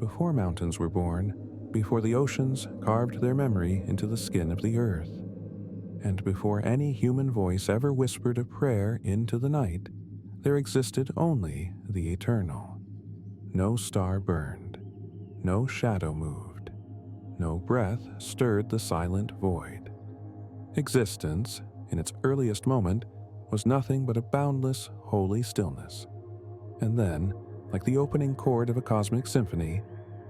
before mountains were born, before the oceans carved their memory into the skin of the earth, and before any human voice ever whispered a prayer into the night, there existed only the eternal. No star burned, no shadow moved, no breath stirred the silent void. Existence, in its earliest moment, was nothing but a boundless, holy stillness. And then, like the opening chord of a cosmic symphony,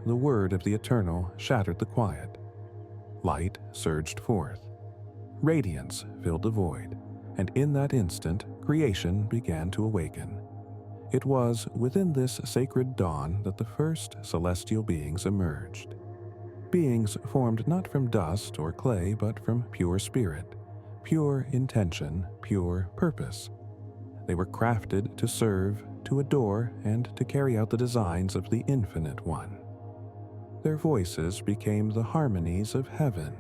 the word of the eternal shattered the quiet. Light surged forth. Radiance filled the void, and in that instant, creation began to awaken. It was within this sacred dawn that the first celestial beings emerged. Beings formed not from dust or clay, but from pure spirit, pure intention, pure purpose. They were crafted to serve, to adore, and to carry out the designs of the Infinite One. Their voices became the harmonies of heaven,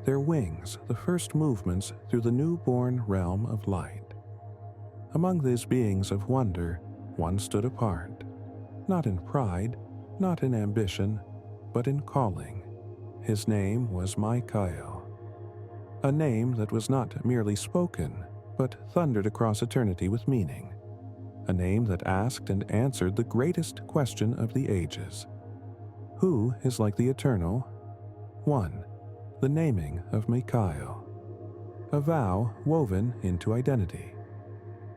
their wings the first movements through the newborn realm of light. Among these beings of wonder, one stood apart, not in pride, not in ambition, but in calling. His name was MYKHAEL, a name that was not merely spoken, but thundered across eternity with meaning, a name that asked and answered the greatest question of the ages. Who is like the Eternal? 1. The naming of MYKHAEL, a vow woven into identity.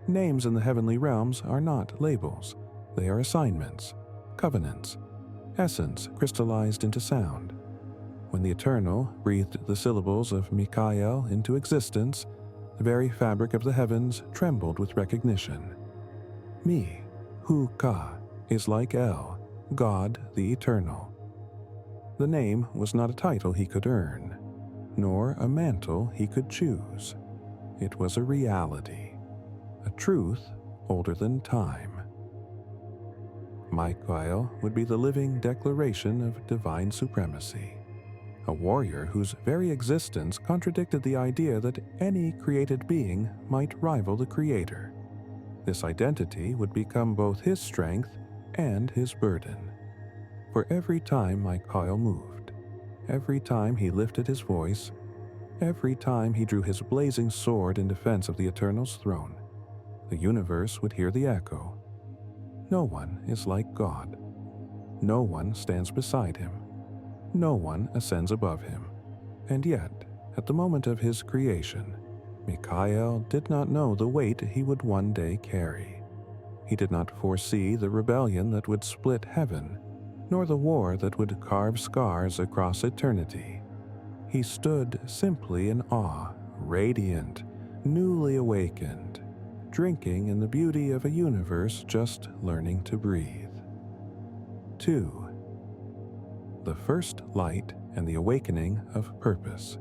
Names in the heavenly realms are not labels, they are assignments, covenants, essence crystallized into sound. When the Eternal breathed the syllables of MYKHAEL into existence, the very fabric of the heavens trembled with recognition. Mi, Hu Ka, is like El, God the Eternal. The name was not a title he could earn, nor a mantle he could choose. It was a reality, a truth older than time. MYKHAEL would be the living declaration of divine supremacy, a warrior whose very existence contradicted the idea that any created being might rival the Creator. This identity would become both his strength and his burden. For every time MYKHAEL moved, every time he lifted his voice, every time he drew his blazing sword in defense of the Eternal's throne, the universe would hear the echo. No one is like God. No one stands beside him. No one ascends above him. And yet, at the moment of his creation, MYKHAEL did not know the weight he would one day carry. He did not foresee the rebellion that would split heaven, nor the war that would carve scars across eternity. He stood simply in awe, radiant, newly awakened, drinking in the beauty of a universe just learning to breathe. 2. The first light and the awakening of purpose.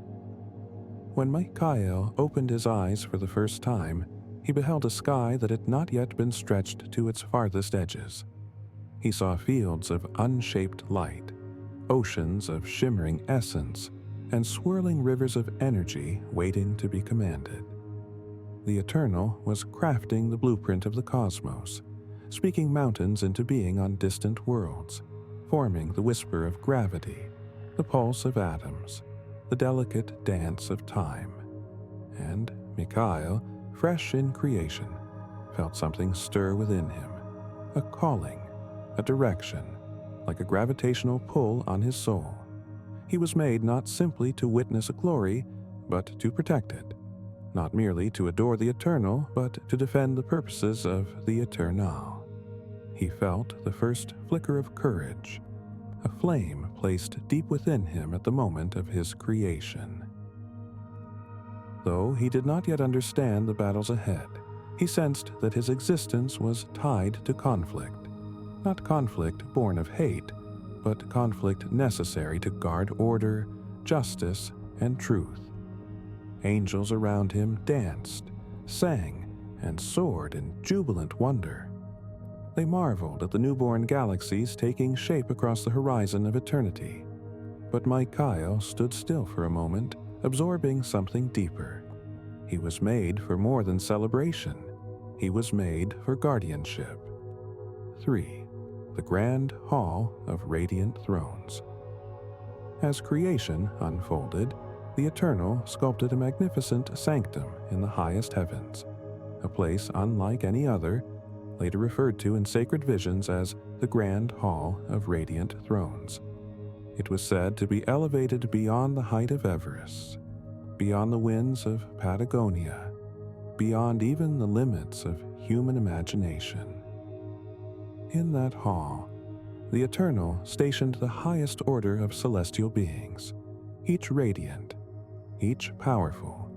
When MYKHAEL opened his eyes for the first time, he beheld a sky that had not yet been stretched to its farthest edges. He saw fields of unshaped light, oceans of shimmering essence, and swirling rivers of energy waiting to be commanded. The Eternal was crafting the blueprint of the cosmos, speaking mountains into being on distant worlds, forming the whisper of gravity, the pulse of atoms, the delicate dance of time. And MYKHAEL, fresh in creation, felt something stir within him, a calling, a direction, like a gravitational pull on his soul. He was made not simply to witness a glory, but to protect it, not merely to adore the Eternal, but to defend the purposes of the Eternal. He felt the first flicker of courage, a flame placed deep within him at the moment of his creation. Though he did not yet understand the battles ahead, he sensed that his existence was tied to conflict. Not conflict born of hate, but conflict necessary to guard order, justice, and truth. Angels around him danced, sang, and soared in jubilant wonder. They marveled at the newborn galaxies taking shape across the horizon of eternity. But MYKHAEL stood still for a moment, absorbing something deeper. He was made for more than celebration. He was made for guardianship. 3. the Grand Hall of Radiant Thrones. As creation unfolded, the Eternal sculpted a magnificent sanctum in the highest heavens, a place unlike any other, later referred to in sacred visions as the Grand Hall of Radiant Thrones. It was said to be elevated beyond the height of Everest, beyond the winds of Patagonia, beyond even the limits of human imagination. In that hall, the Eternal stationed the highest order of celestial beings, each radiant, each powerful,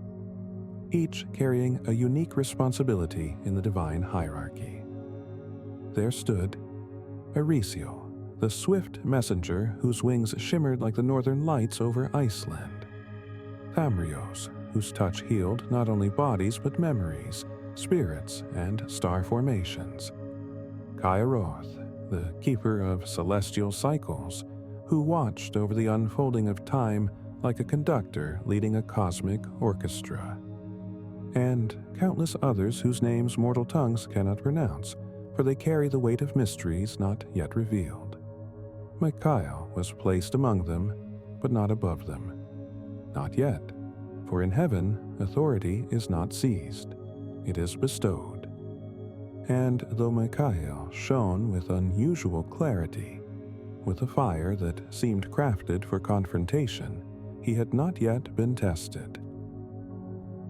each carrying a unique responsibility in the divine hierarchy. There stood Arisiel, the swift messenger whose wings shimmered like the northern lights over Iceland; Thamrios, whose touch healed not only bodies but memories, spirits, and star formations; Kairoth, the keeper of celestial cycles, who watched over the unfolding of time like a conductor leading a cosmic orchestra; and countless others whose names mortal tongues cannot pronounce, for they carry the weight of mysteries not yet revealed. MYKHAEL was placed among them, but not above them. Not yet, for in heaven authority is not seized, it is bestowed. And though MYKHAEL shone with unusual clarity, with a fire that seemed crafted for confrontation, he had not yet been tested.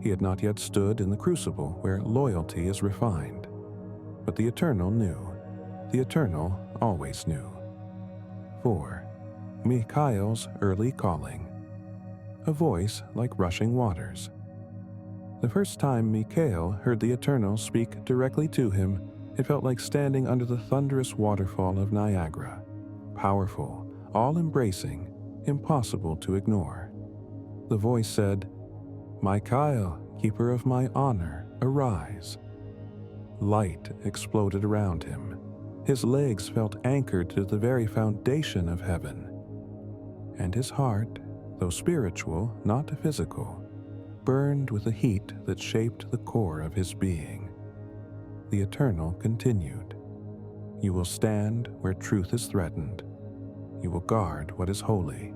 He had not yet stood in the crucible where loyalty is refined. But the Eternal knew. The Eternal always knew. 4. MYKHAEL'S early calling. A voice like rushing waters. The first time MYKHAEL heard the Eternal speak directly to him, it felt like standing under the thunderous waterfall of Niagara. Powerful, all-embracing, impossible to ignore. The voice said, "MYKHAEL, keeper of my honor, arise." Light exploded around him. His legs felt anchored to the very foundation of heaven. And his heart, though spiritual, not physical, burned with a heat that shaped the core of his being. The Eternal continued, "You will stand where truth is threatened. You will guard what is holy.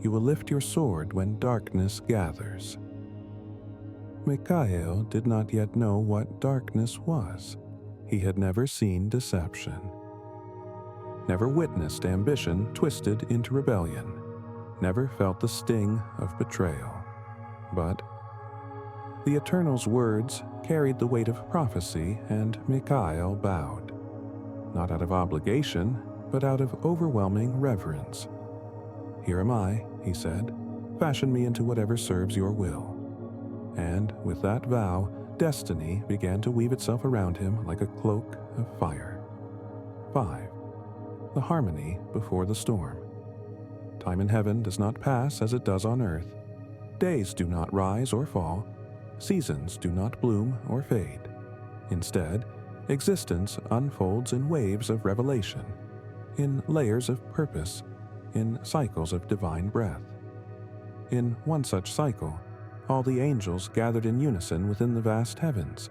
You will lift your sword when darkness gathers." MYKHAEL did not yet know what darkness was. He had never seen deception, never witnessed ambition twisted into rebellion, never felt the sting of betrayal. But the Eternal's words carried the weight of prophecy, and MYKHAEL bowed, not out of obligation, but out of overwhelming reverence. "Here am I," he said. "Fashion me into whatever serves your will." And with that vow, destiny began to weave itself around him like a cloak of fire. 5. The harmony before the storm. Time in heaven does not pass as it does on earth. Days do not rise or fall. Seasons do not bloom or fade. Instead, existence unfolds in waves of revelation, in layers of purpose, in cycles of divine breath. In one such cycle, all the angels gathered in unison within the vast heavens.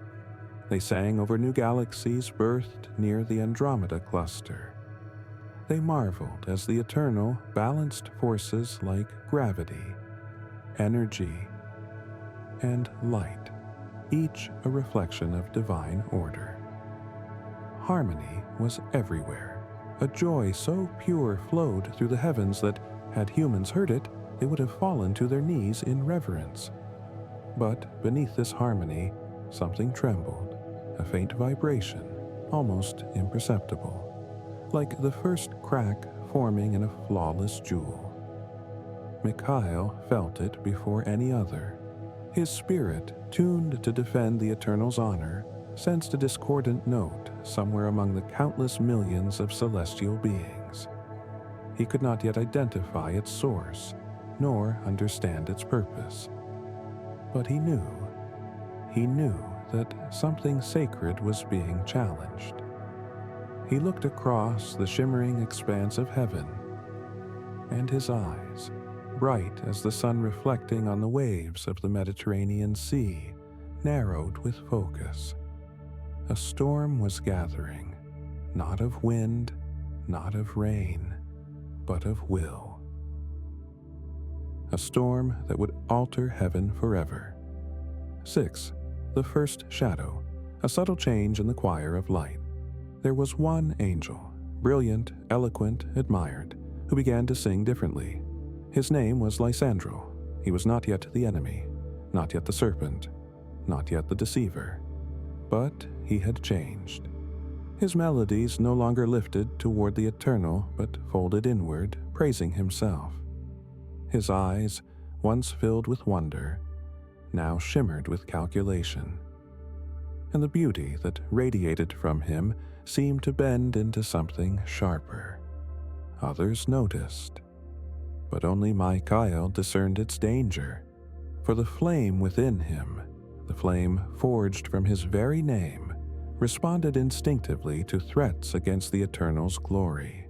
They sang over new galaxies birthed near the Andromeda cluster. They marveled as the Eternal balanced forces like gravity, energy, and light, each a reflection of divine order. Harmony was everywhere. A joy so pure flowed through the heavens that, had humans heard it, they would have fallen to their knees in reverence. But beneath this harmony, something trembled, a faint vibration, almost imperceptible, like the first crack forming in a flawless jewel. MYKHAEL felt it before any other. His spirit, tuned to defend the Eternal's honor, sensed a discordant note somewhere among the countless millions of celestial beings. He could not yet identify its source, nor understand its purpose. But he knew that something sacred was being challenged. He looked across the shimmering expanse of heaven, and his eyes, bright as the sun reflecting on the waves of the Mediterranean Sea, narrowed with focus. A storm was gathering, not of wind, not of rain, but of will. A storm that would alter heaven forever. 6. The first shadow, a subtle change in the choir of light. There was one angel, brilliant, eloquent, admired, who began to sing differently. His name was LYSANDREL. He was not yet the enemy, not yet the serpent, not yet the deceiver. But he had changed. His melodies no longer lifted toward the eternal, but folded inward, praising himself. His eyes, once filled with wonder, now shimmered with calculation. And the beauty that radiated from him seemed to bend into something sharper. Others noticed, but only MYKHAEL discerned its danger, for the flame within him, the flame forged from his very name, responded instinctively to threats against the Eternal's glory.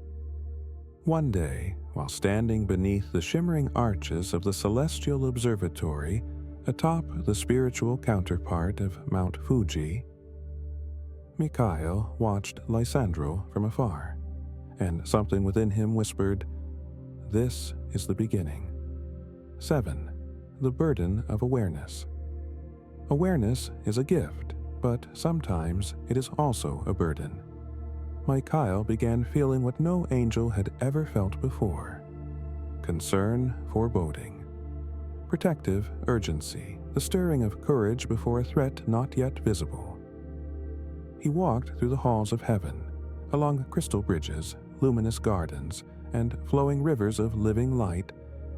One day, while standing beneath the shimmering arches of the celestial observatory atop the spiritual counterpart of Mount Fuji, MYKHAEL watched LYSANDREL from afar, and something within him whispered, "This is the beginning." 7. The burden of awareness. Awareness is a gift, but sometimes it is also a burden. MYKHAEL began feeling what no angel had ever felt before: concern, foreboding, protective urgency, the stirring of courage before a threat not yet visible. He walked through the halls of heaven, along crystal bridges, luminous gardens, and flowing rivers of living light,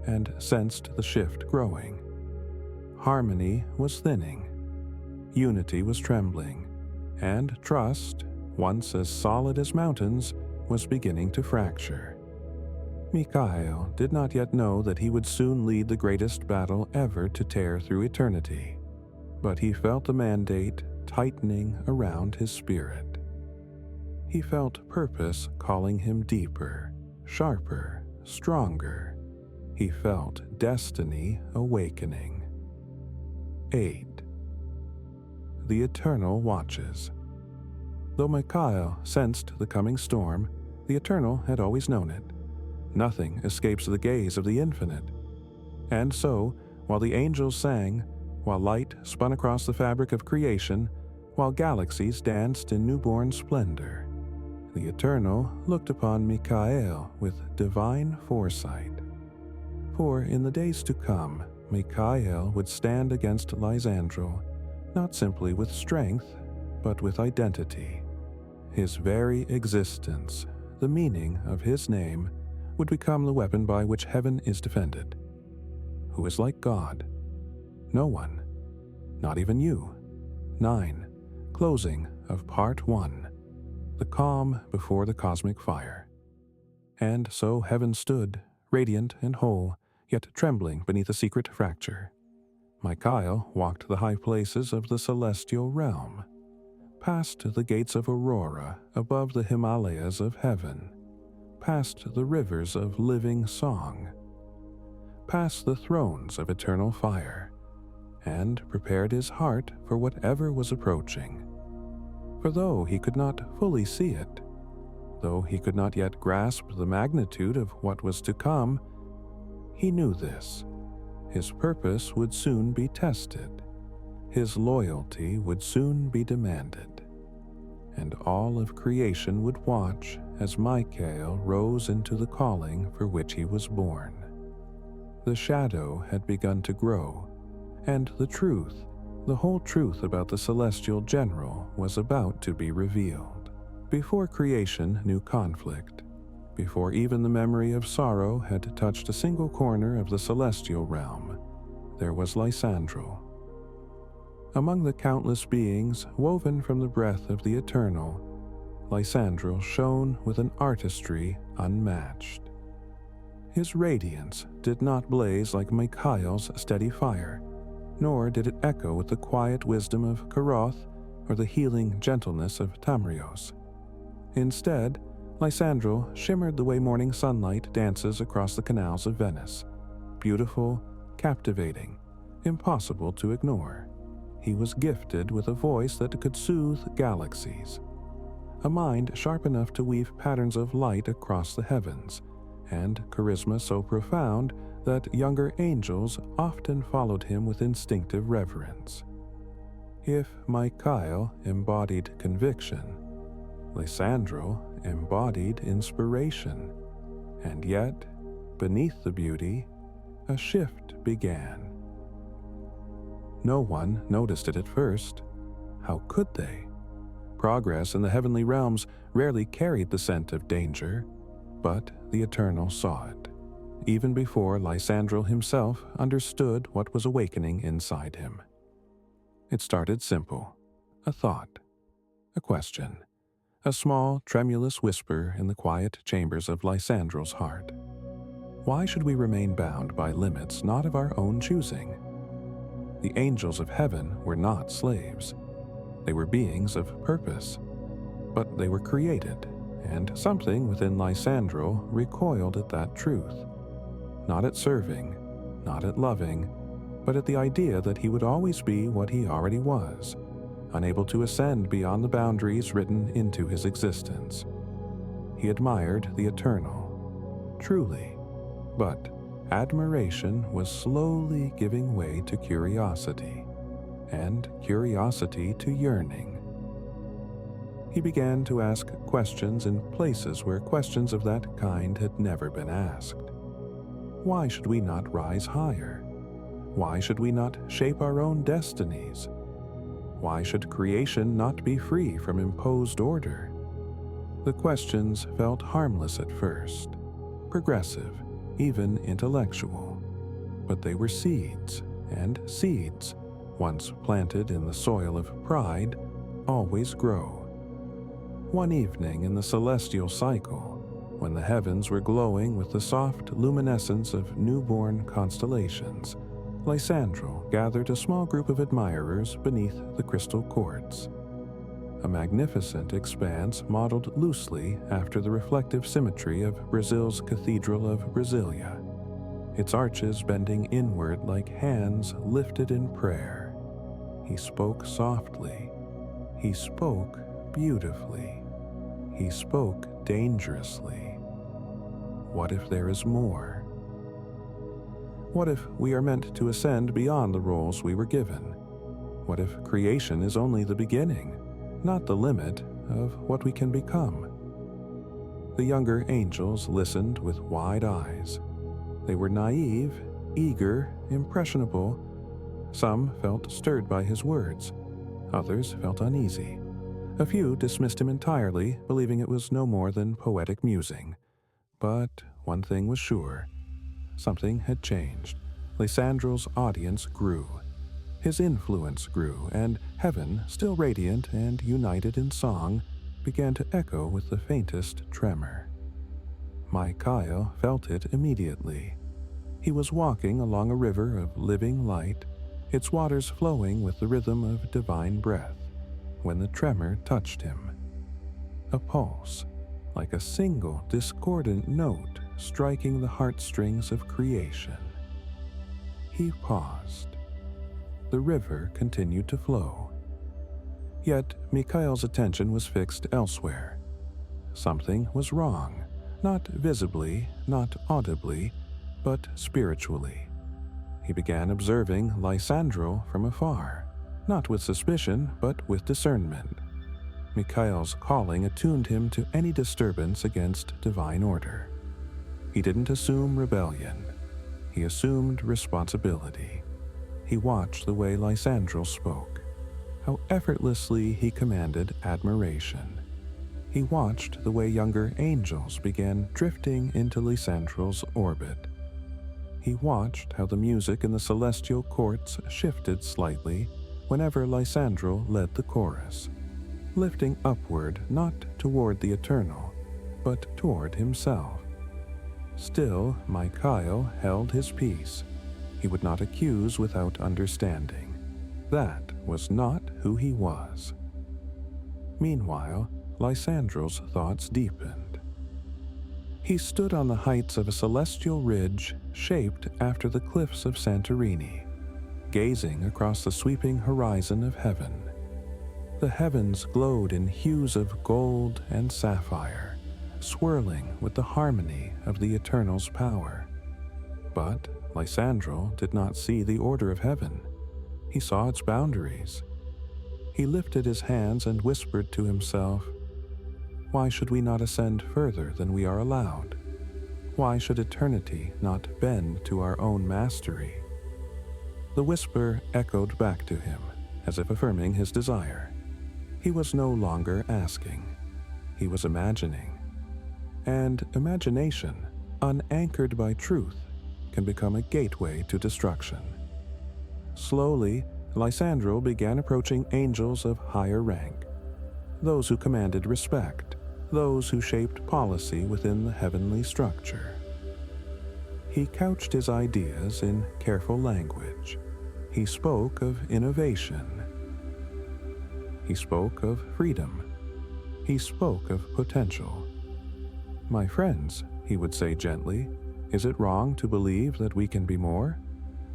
and sensed the shift growing. Harmony was thinning, unity was trembling, and trust, once as solid as mountains, was beginning to fracture. MYKHAEL did not yet know that he would soon lead the greatest battle ever to tear through eternity, but he felt the mandate tightening around his spirit. He felt purpose calling him deeper, sharper, stronger. He felt destiny awakening. 8. The Eternal watches. Though MYKHAEL sensed the coming storm, the Eternal had always known it. Nothing escapes the gaze of the infinite. And so, while the angels sang, while light spun across the fabric of creation, while galaxies danced in newborn splendor, the Eternal looked upon MYKHAEL with divine foresight. For in the days to come, MYKHAEL would stand against LYSANDREL, not simply with strength, but with identity. His very existence, the meaning of his name, would become the weapon by which heaven is defended. Who is like God? No one. Not even you. 9. Closing of Part 1. The calm before the cosmic fire. And so heaven stood, radiant and whole, yet trembling beneath a secret fracture. MYKHAEL walked the high places of the celestial realm, past the gates of Aurora above the Himalayas of heaven, past the rivers of living song, past the thrones of eternal fire, and prepared his heart for whatever was approaching. For though he could not fully see it, though he could not yet grasp the magnitude of what was to come, he knew this: his purpose would soon be tested, his loyalty would soon be demanded, and all of creation would watch as MYKHAEL rose into the calling for which he was born. The shadow had begun to grow, and the truth, the whole truth about the celestial general, was about to be revealed. Before creation knew conflict, before even the memory of sorrow had touched a single corner of the celestial realm, there was LYSANDREL. Among the countless beings woven from the breath of the Eternal, LYSANDREL shone with an artistry unmatched. His radiance did not blaze like MYKHAEL'S steady fire, nor did it echo with the quiet wisdom of Karoth or the healing gentleness of Tamrios. Instead, LYSANDREL shimmered the way morning sunlight dances across the canals of Venice, beautiful, captivating, impossible to ignore. He was gifted with a voice that could soothe galaxies, a mind sharp enough to weave patterns of light across the heavens, and charisma so profound that younger angels often followed him with instinctive reverence. If MYKHAEL embodied conviction, LYSANDREL embodied inspiration, and yet, beneath the beauty, a shift began. No one noticed it at first. How could they? Progress in the heavenly realms rarely carried the scent of danger, but the Eternal saw it, even before LYSANDREL himself understood what was awakening inside him. It started simple, a thought, a question, a small, tremulous whisper in the quiet chambers of LYSANDREL's heart. Why should we remain bound by limits not of our own choosing? The angels of heaven were not slaves. They were beings of purpose, but they were created, and something within LYSANDREL recoiled at that truth. Not at serving, not at loving, but at the idea that he would always be what he already was, unable to ascend beyond the boundaries written into his existence. He admired the Eternal, truly, but admiration was slowly giving way to curiosity, and curiosity to yearning. He began to ask questions in places where questions of that kind had never been asked. Why should we not rise higher? Why should we not shape our own destinies? Why should creation not be free from imposed order? The questions felt harmless at first, progressive, even intellectual, but they were seeds, and seeds, once planted in the soil of pride, always grow. One evening in the celestial cycle, when the heavens were glowing with the soft luminescence of newborn constellations, LYSANDREL gathered a small group of admirers beneath the crystal courts. A magnificent expanse modeled loosely after the reflective symmetry of Brazil's Cathedral of Brasilia, its arches bending inward like hands lifted in prayer. He spoke softly. He spoke beautifully. He spoke dangerously. What if there is more? What if we are meant to ascend beyond the roles we were given? What if creation is only the beginning, not the limit of what we can become? The younger angels listened with wide eyes. They were naive, eager, impressionable. Some felt stirred by his words. Others felt uneasy. A few dismissed him entirely, believing it was no more than poetic musing. But one thing was sure. Something had changed. LYSANDREL's audience grew. His influence grew, and heaven, still radiant and united in song, began to echo with the faintest tremor. MYKHAEL felt it immediately. He was walking along a river of living light, its waters flowing with the rhythm of divine breath, when the tremor touched him. A pulse, like a single discordant note striking the heartstrings of creation. He paused. The river continued to flow. Yet MYKHAEL'S attention was fixed elsewhere. Something was wrong, not visibly, not audibly, but spiritually. He began observing LYSANDREL from afar, not with suspicion, but with discernment. MYKHAEL'S calling attuned him to any disturbance against divine order. He didn't assume rebellion. He assumed responsibility. He watched the way LYSANDREL spoke, how effortlessly he commanded admiration. He watched the way younger angels began drifting into LYSANDREL's orbit. He watched how the music in the celestial courts shifted slightly whenever LYSANDREL led the chorus, lifting upward not toward the Eternal, but toward himself. Still, MYKHAEL held his peace. He would not accuse without understanding. That was not who he was. Meanwhile, LYSANDREL's thoughts deepened. He stood on the heights of a celestial ridge shaped after the cliffs of Santorini, gazing across the sweeping horizon of heaven. The heavens glowed in hues of gold and sapphire, swirling with the harmony of the Eternal's power. But Lysandrel did not see the order of heaven. He saw its boundaries. He lifted his hands and whispered to himself, "Why should we not ascend further than we are allowed? Why should eternity not bend to our own mastery?" The whisper echoed back to him, as if affirming his desire. He was no longer asking. He was imagining. And imagination, unanchored by truth, can become a gateway to destruction. Slowly, Lysandrel began approaching angels of higher rank, those who commanded respect, those who shaped policy within the heavenly structure. He couched his ideas in careful language. He spoke of innovation. He spoke of freedom. He spoke of potential. "My friends," he would say gently, "is it wrong to believe that we can be more?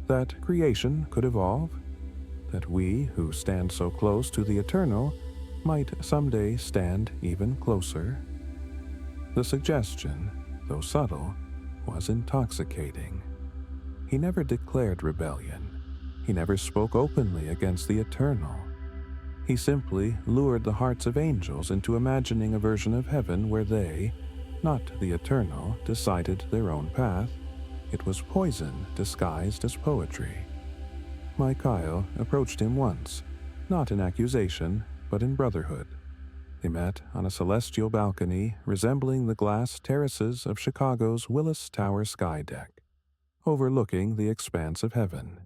That creation could evolve? That we, who stand so close to the Eternal, might someday stand even closer?" The suggestion, though subtle, was intoxicating. He never declared rebellion. He never spoke openly against the Eternal. He simply lured the hearts of angels into imagining a version of heaven where they, not the Eternal, decided their own path. It was poison disguised as poetry. MYKHAEL approached him once, not in accusation, but in brotherhood. They met on a celestial balcony resembling the glass terraces of Chicago's Willis Tower sky deck, overlooking the expanse of heaven.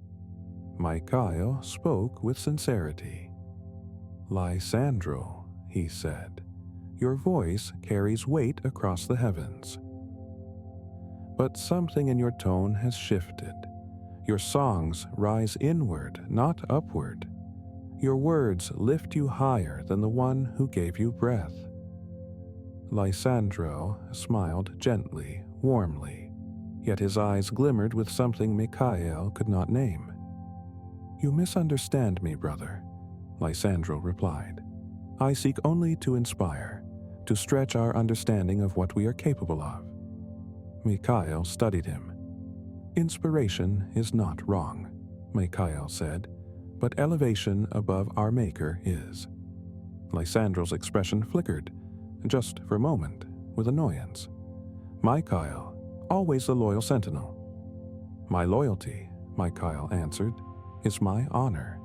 MYKHAEL spoke with sincerity. "Lysandrel," he said, "your voice carries weight across the heavens. But something in your tone has shifted. Your songs rise inward, not upward. Your words lift you higher than the one who gave you breath." Lysandrel smiled gently, warmly, yet his eyes glimmered with something MYKHAEL could not name. "You misunderstand me, brother," Lysandrel replied. "I seek only to inspire, to stretch our understanding of what we are capable of." MYKHAEL studied him. "Inspiration is not wrong," MYKHAEL said, "but elevation above our Maker is." Lysandrel's expression flickered, just for a moment, with annoyance. "MYKHAEL, always the loyal sentinel." "My loyalty," MYKHAEL answered, "is my honor."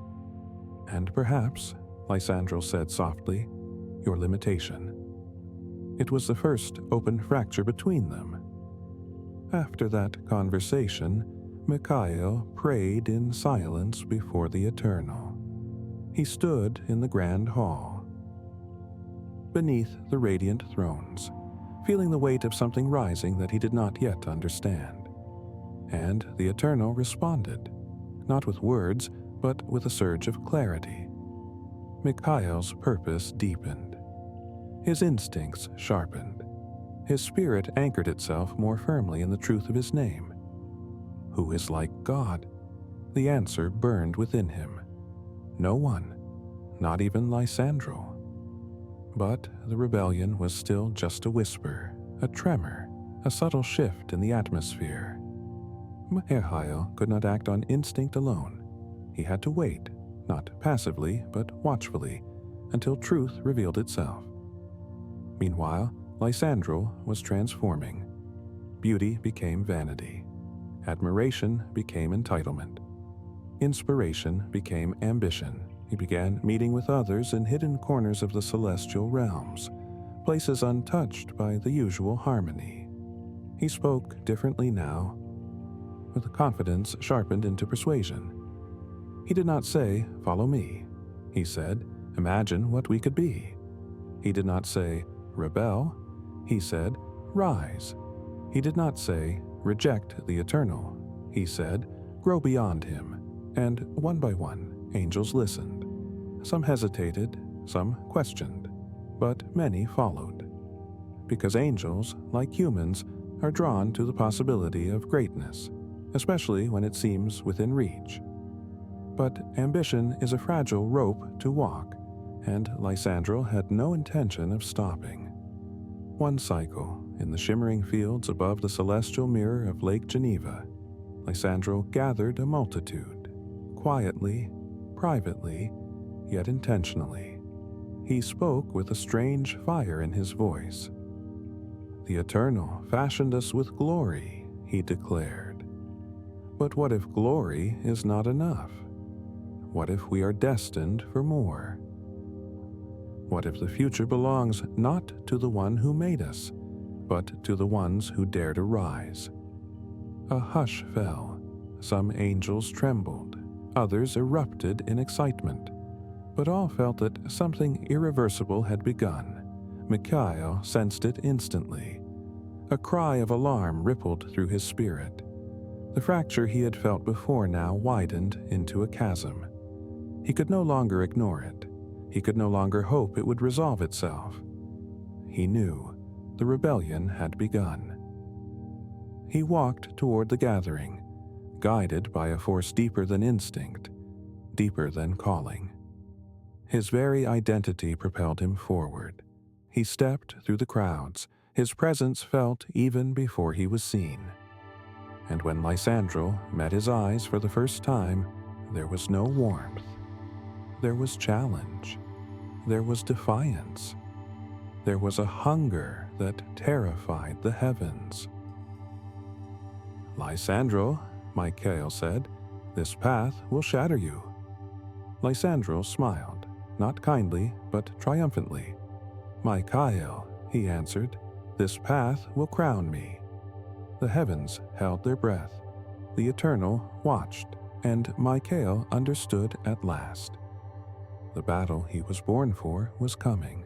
"And perhaps," Lysandrel said softly, "your limitation." It was the first open fracture between them. After that conversation, MYKHAEL prayed in silence before the Eternal. He stood in the grand hall, beneath the radiant thrones, feeling the weight of something rising that he did not yet understand. And the Eternal responded, not with words, but with a surge of clarity. MYKHAEL'S purpose deepened. His instincts sharpened. His spirit anchored itself more firmly in the truth of his name. Who is like God? The answer burned within him. No one, not even Lysandrel. But the rebellion was still just a whisper, a tremor, a subtle shift in the atmosphere. MYKHAEL could not act on instinct alone. He had to wait, not passively, but watchfully, until truth revealed itself. Meanwhile, Lysandrel was transforming. Beauty became vanity. Admiration became entitlement. Inspiration became ambition. He began meeting with others in hidden corners of the celestial realms, places untouched by the usual harmony. He spoke differently now, with a confidence sharpened into persuasion. He did not say, "Follow me." He said, "Imagine what we could be." He did not say, "Rebel." He said, "Rise." He did not say, "Reject the Eternal." He said, "Grow beyond him." And one by one, angels listened. Some hesitated, some questioned, but many followed. Because angels, like humans, are drawn to the possibility of greatness, especially when it seems within reach. But ambition is a fragile rope to walk, and Lysandrel had no intention of stopping. One cycle, in the shimmering fields above the celestial mirror of Lake Geneva, Lysandrel gathered a multitude, quietly, privately, yet intentionally. He spoke with a strange fire in his voice. "The Eternal fashioned us with glory," he declared. "But what if glory is not enough? What if we are destined for more? What if the future belongs not to the one who made us, but to the ones who dare to rise?" A hush fell. Some angels trembled, others erupted in excitement, but all felt that something irreversible had begun. MYKHAEL sensed it instantly. A cry of alarm rippled through his spirit. The fracture he had felt before now widened into a chasm. He could no longer ignore it. He could no longer hope it would resolve itself. He knew the rebellion had begun. He walked toward the gathering, guided by a force deeper than instinct, deeper than calling. His very identity propelled him forward. He stepped through the crowds, his presence felt even before he was seen. And when Lysandrel met his eyes for the first time, there was no warmth. There was challenge. There was defiance. There was a hunger that terrified the heavens. "Lysandrel," MYKHAEL said, "this path will shatter you." Lysandrel smiled, not kindly, but triumphantly. "MYKHAEL," he answered, "this path will crown me." The heavens held their breath. The Eternal watched, and MYKHAEL understood at last. The battle he was born for was coming.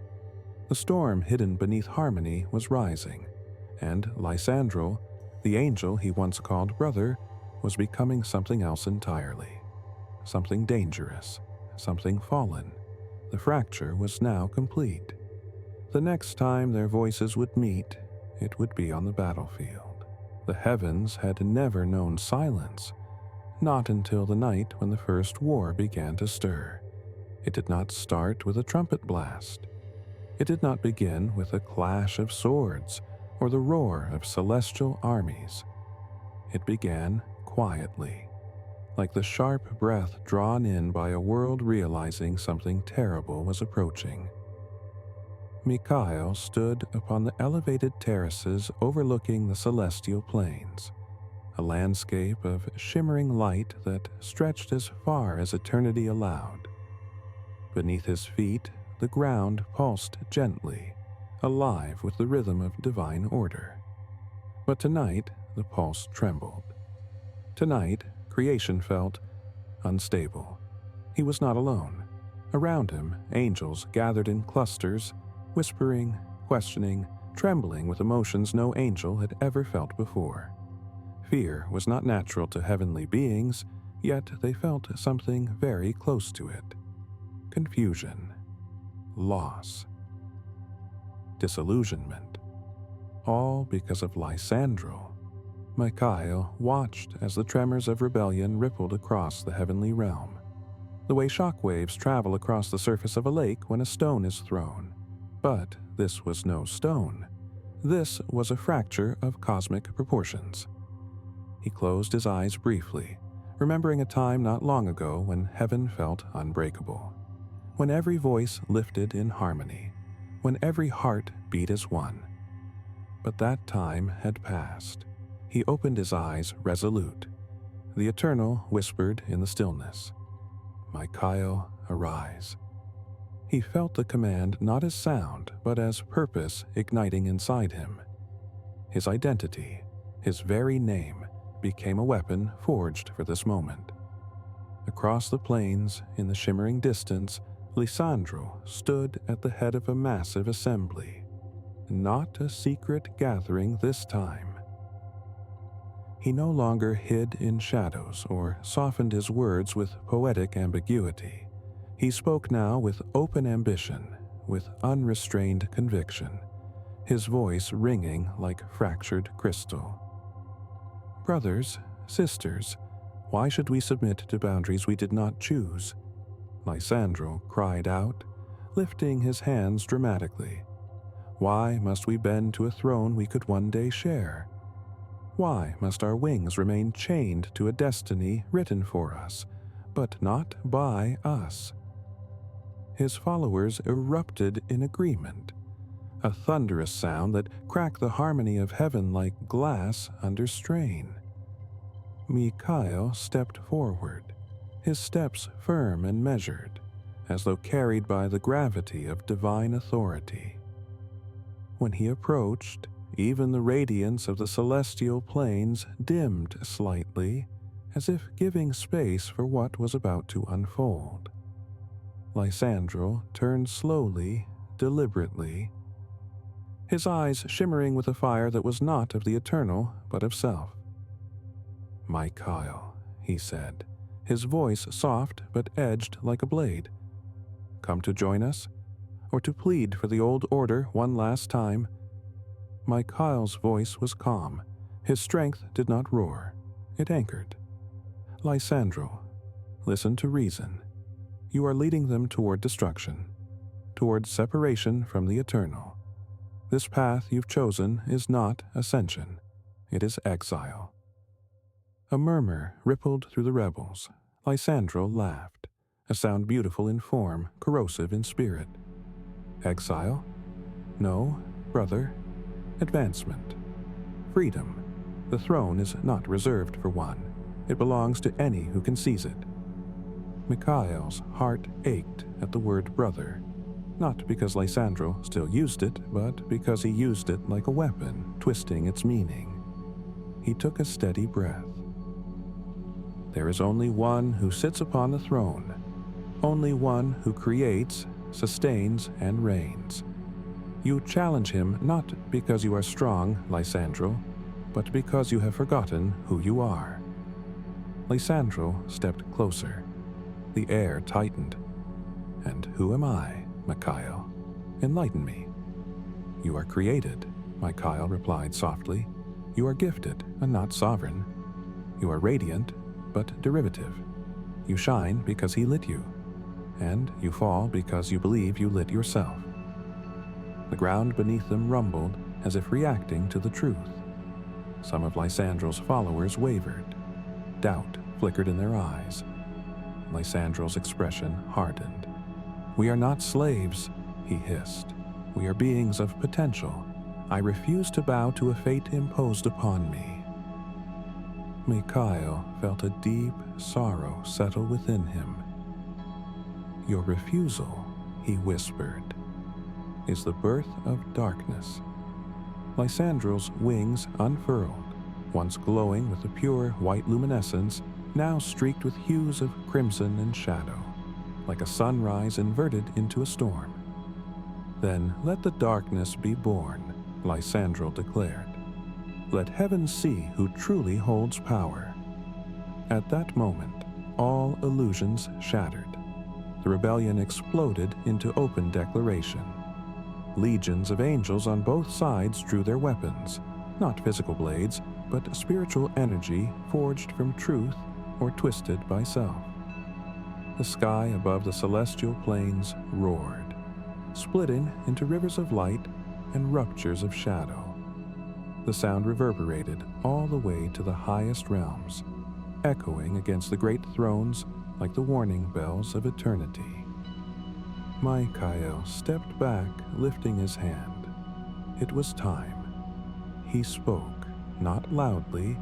The storm hidden beneath harmony was rising, and Lysandrel, the angel he once called brother, was becoming something else entirely. Something dangerous, something fallen. The fracture was now complete. The next time their voices would meet, it would be on the battlefield. The heavens had never known silence, not until the night when the first war began to stir. It did not start with a trumpet blast. It did not begin with a clash of swords or the roar of celestial armies. It began quietly, like the sharp breath drawn in by a world realizing something terrible was approaching. MYKHAEL stood upon the elevated terraces overlooking the celestial plains, a landscape of shimmering light that stretched as far as eternity allowed. Beneath his feet, the ground pulsed gently, alive with the rhythm of divine order. But tonight, the pulse trembled. Tonight, creation felt unstable. He was not alone. Around him, angels gathered in clusters, whispering, questioning, trembling with emotions no angel had ever felt before. Fear was not natural to heavenly beings, yet they felt something very close to it. Confusion, loss, disillusionment, all because of Lysandrel. MYKHAEL watched as the tremors of rebellion rippled across the heavenly realm, the way shockwaves travel across the surface of a lake when a stone is thrown. But this was no stone. This was a fracture of cosmic proportions. He closed his eyes briefly, remembering a time not long ago when heaven felt unbreakable, when every voice lifted in harmony, when every heart beat as one. But that time had passed. He opened his eyes resolute. The Eternal whispered in the stillness, "MYKHAEL, arise." He felt the command not as sound, but as purpose igniting inside him. His identity, his very name, became a weapon forged for this moment. Across the plains, in the shimmering distance, Lysandrel stood at the head of a massive assembly. Not a secret gathering this time. He no longer hid in shadows or softened his words with poetic ambiguity. He spoke now with open ambition, with unrestrained conviction, his voice ringing like fractured crystal. "Brothers, sisters, why should we submit to boundaries we did not choose?" Lysandrel cried out. lifting his hands dramatically. Why must we bend to a throne we could one day share? Why must our wings remain chained to a destiny written for us, but not by us? His followers erupted in agreement, a thunderous sound that cracked the harmony of heaven like glass under strain. MYKHAEL stepped forward, his steps firm and measured, as though carried by the gravity of divine authority. When he approached, even the radiance of the celestial planes dimmed slightly, as if giving space for what was about to unfold. LYSANDREL turned slowly, deliberately, his eyes shimmering with a fire that was not of the eternal, but of self. "MYKHAEL," he said, his voice soft but edged like a blade. "Come to join us, or to plead for the old order one last time?" MYKHAEL'S voice was calm. His strength did not roar. It anchored. "LYSANDREL, listen to reason. You are leading them toward destruction, toward separation from the eternal. This path you've chosen is not ascension. It is exile." A murmur rippled through the rebels. LYSANDREL laughed, a sound beautiful in form, corrosive in spirit. "Exile? No, brother. Advancement. Freedom. The throne is not reserved for one. It belongs to any who can seize it." MYKHAEL'S heart ached at the word brother, not because LYSANDREL still used it, but because he used it like a weapon, twisting its meaning. He took a steady breath. "There is only one who sits upon the throne, only one who creates, sustains, and reigns. You challenge him not because you are strong, LYSANDREL, but because you have forgotten who you are." LYSANDREL stepped closer. The air tightened. "And who am I, MYKHAEL? Enlighten me." "You are created," MYKHAEL replied softly. "You are gifted and not sovereign. You are radiant, but derivative. You shine because he lit you, and you fall because you believe you lit yourself." The ground beneath them rumbled as if reacting to the truth. Some of LYSANDREL's followers wavered. Doubt flickered in their eyes. LYSANDREL's expression hardened. "We are not slaves," he hissed. "We are beings of potential. I refuse to bow to a fate imposed upon me." MYKHAEL felt a deep sorrow settle within him. "Your refusal," he whispered, "is the birth of darkness." LYSANDREL's wings unfurled, once glowing with a pure white luminescence, now streaked with hues of crimson and shadow, like a sunrise inverted into a storm. "Then let the darkness be born," LYSANDREL declared. "Let heaven see who truly holds power." At that moment, all illusions shattered. The rebellion exploded into open declaration. Legions of angels on both sides drew their weapons, not physical blades, but spiritual energy forged from truth or twisted by self. The sky above the celestial plains roared, splitting into rivers of light and ruptures of shadow. The sound reverberated all the way to the highest realms, echoing against the great thrones like the warning bells of eternity. MYKHAEL stepped back, lifting his hand. It was time. He spoke, not loudly,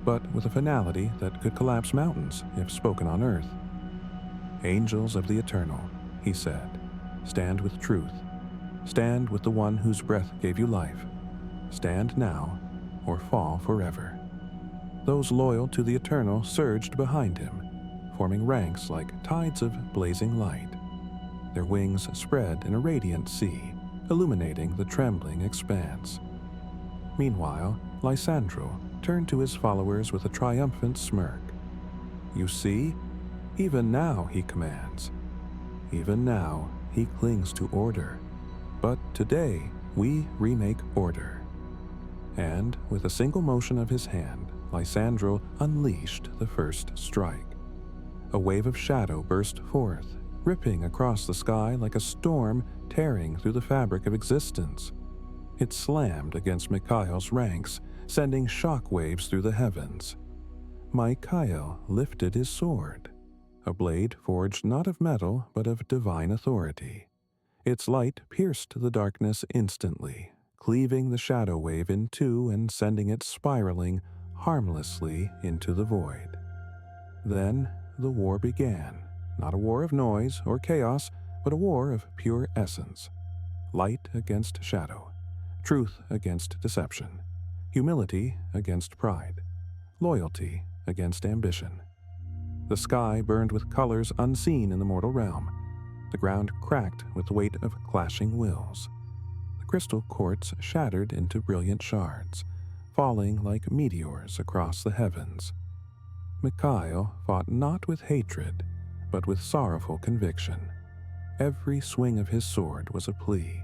but with a finality that could collapse mountains if spoken on earth. "Angels of the eternal," he said, "stand with truth. Stand with the one whose breath gave you life. Stand now, or fall forever." Those loyal to the eternal surged behind him, forming ranks like tides of blazing light. Their wings spread in a radiant sea, illuminating the trembling expanse. Meanwhile, LYSANDREL turned to his followers with a triumphant smirk. "You see? Even now he commands. Even now he clings to order. But today we remake order." And with a single motion of his hand, LYSANDREL unleashed the first strike. A wave of shadow burst forth, ripping across the sky like a storm tearing through the fabric of existence. It slammed against MYKHAEL'S ranks, sending shock waves through the heavens. MYKHAEL lifted his sword, a blade forged not of metal but of divine authority. Its light pierced the darkness instantly, cleaving the shadow wave in two and sending it spiraling harmlessly into the void. Then the war began, not a war of noise or chaos, but a war of pure essence. Light against shadow, truth against deception, humility against pride, loyalty against ambition. The sky burned with colors unseen in the mortal realm. The ground cracked with the weight of clashing wills. The crystal quartz shattered into brilliant shards, falling like meteors across the heavens. MYKHAEL fought not with hatred, but with sorrowful conviction. Every swing of his sword was a plea,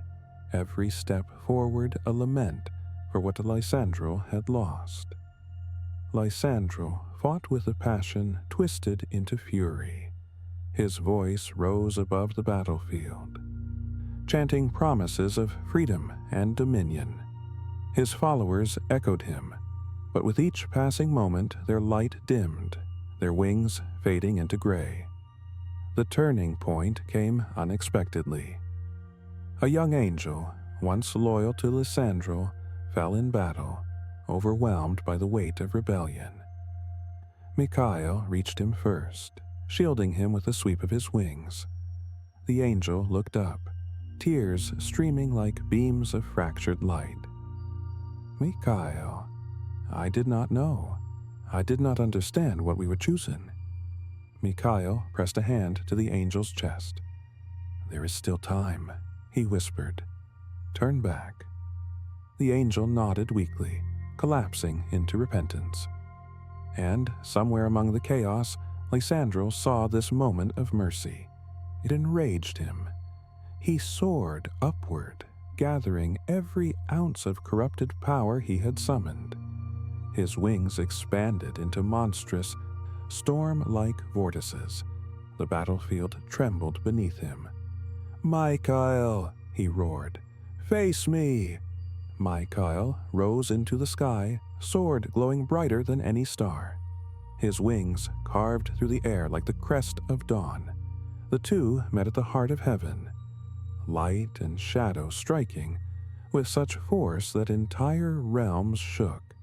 every step forward a lament for what LYSANDREL had lost. LYSANDREL fought with a passion twisted into fury. His voice rose above the battlefield, chanting promises of freedom and dominion. His followers echoed him, but with each passing moment their light dimmed, their wings fading into gray. The turning point came unexpectedly. A young angel, once loyal to LYSANDREL, fell in battle, overwhelmed by the weight of rebellion. MYKHAEL reached him first, shielding him with a sweep of his wings. The angel looked up, tears streaming like beams of fractured light. "MYKHAEL, I did not know. I did not understand what we were choosing." MYKHAEL pressed a hand to the angel's chest. "There is still time," he whispered. "Turn back." The angel nodded weakly, collapsing into repentance. And somewhere among the chaos, LYSANDREL saw this moment of mercy. It enraged him. He soared upward, gathering every ounce of corrupted power he had summoned. His wings expanded into monstrous, storm-like vortices. The battlefield trembled beneath him. "MYKHAEL," he roared, "face me!" MYKHAEL rose into the sky, sword glowing brighter than any star. His wings carved through the air like the crest of dawn. The two met at the heart of heaven, light and shadow striking with such force that entire realms shook.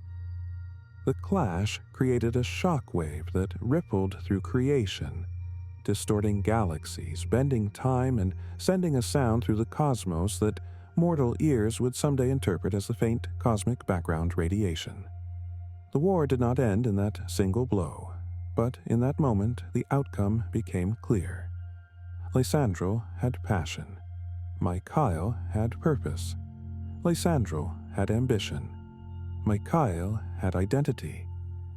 The clash created a shock wave that rippled through creation, distorting galaxies, bending time, and sending a sound through the cosmos that mortal ears would someday interpret as the faint cosmic background radiation. The war did not end in that single blow, but in that moment the outcome became clear. LYSANDREL had passion. MYKHAEL had purpose. LYSANDREL had ambition. MYKHAEL had identity.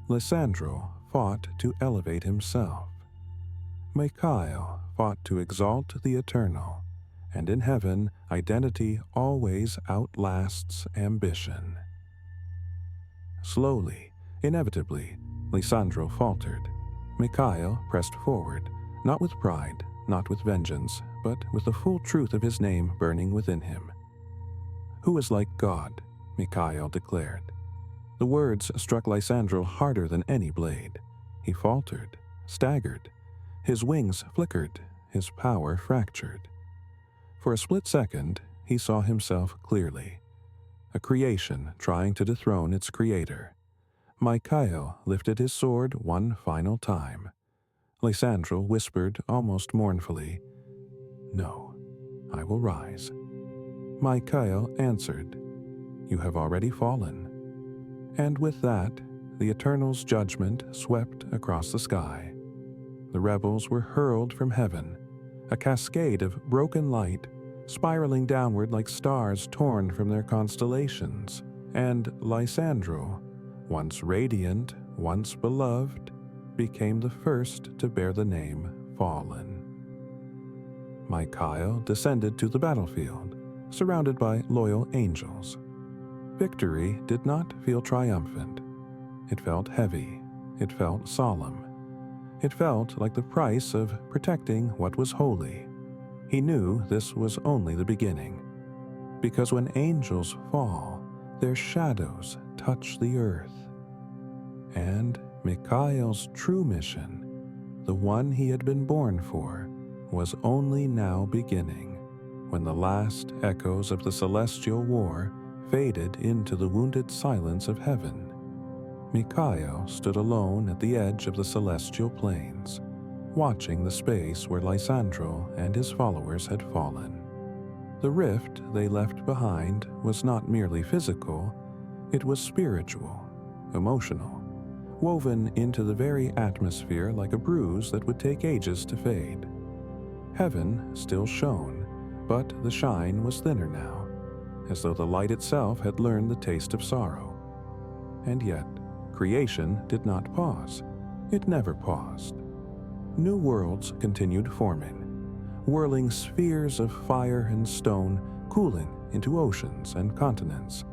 LYSANDREL fought to elevate himself. MYKHAEL fought to exalt the eternal, and in heaven, identity always outlasts ambition. Slowly, inevitably, LYSANDREL faltered. MYKHAEL pressed forward, not with pride, not with vengeance, but with the full truth of his name burning within him. "Who is like God?" MYKHAEL declared. The words struck LYSANDREL harder than any blade. He faltered, staggered. His wings flickered, his power fractured. For a split second, he saw himself clearly. A creation trying to dethrone its creator. MYKHAEL lifted his sword one final time. LYSANDREL whispered almost mournfully, "No, I will rise." MYKHAEL answered, "You have already fallen." And with that, the Eternal's judgment swept across the sky. The rebels were hurled from heaven, a cascade of broken light, spiraling downward like stars torn from their constellations, and LYSANDREL, once radiant, once beloved, became the first to bear the name Fallen. MYKHAEL descended to the battlefield, surrounded by loyal angels. Victory did not feel triumphant. It felt heavy. It felt solemn. It felt like the price of protecting what was holy. He knew this was only the beginning, because when angels fall, their shadows touch the earth. And MYKHAEL'S true mission, the one he had been born for, was only now beginning, when the last echoes of the celestial war faded into the wounded silence of heaven. MYKHAEL stood alone at the edge of the celestial plains, watching the space where LYSANDREL and his followers had fallen. The rift they left behind was not merely physical, it was spiritual, emotional, woven into the very atmosphere like a bruise that would take ages to fade. Heaven still shone, but the shine was thinner now, as though the light itself had learned the taste of sorrow. And yet, creation did not pause. It never paused. New worlds continued forming, whirling spheres of fire and stone, cooling into oceans and continents.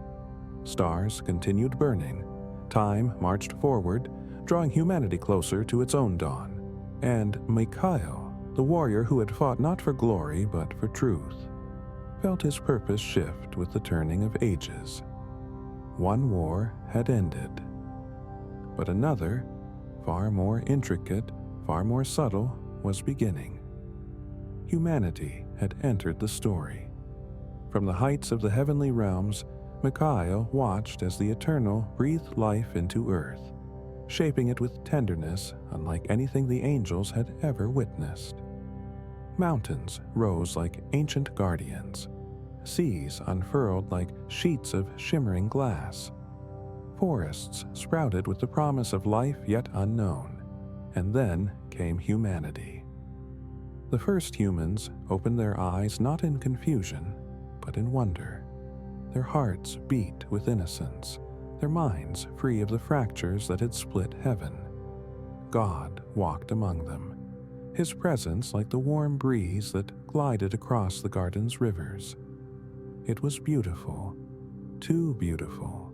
Stars continued burning. Time marched forward, drawing humanity closer to its own dawn. And MYKHAEL, the warrior who had fought not for glory but for truth, felt his purpose shift with the turning of ages. One war had ended, but another, far more intricate, far more subtle, was beginning. Humanity had entered the story. From the heights of the heavenly realms, MYKHAEL watched as the Eternal breathed life into earth, shaping it with tenderness unlike anything the angels had ever witnessed. Mountains rose like ancient guardians. Seas unfurled like sheets of shimmering glass. Forests sprouted with the promise of life yet unknown. And then came humanity. The first humans opened their eyes not in confusion, but in wonder. Their hearts beat with innocence, their minds free of the fractures that had split heaven. God walked among them, his presence like the warm breeze that glided across the garden's rivers. It was beautiful, too beautiful,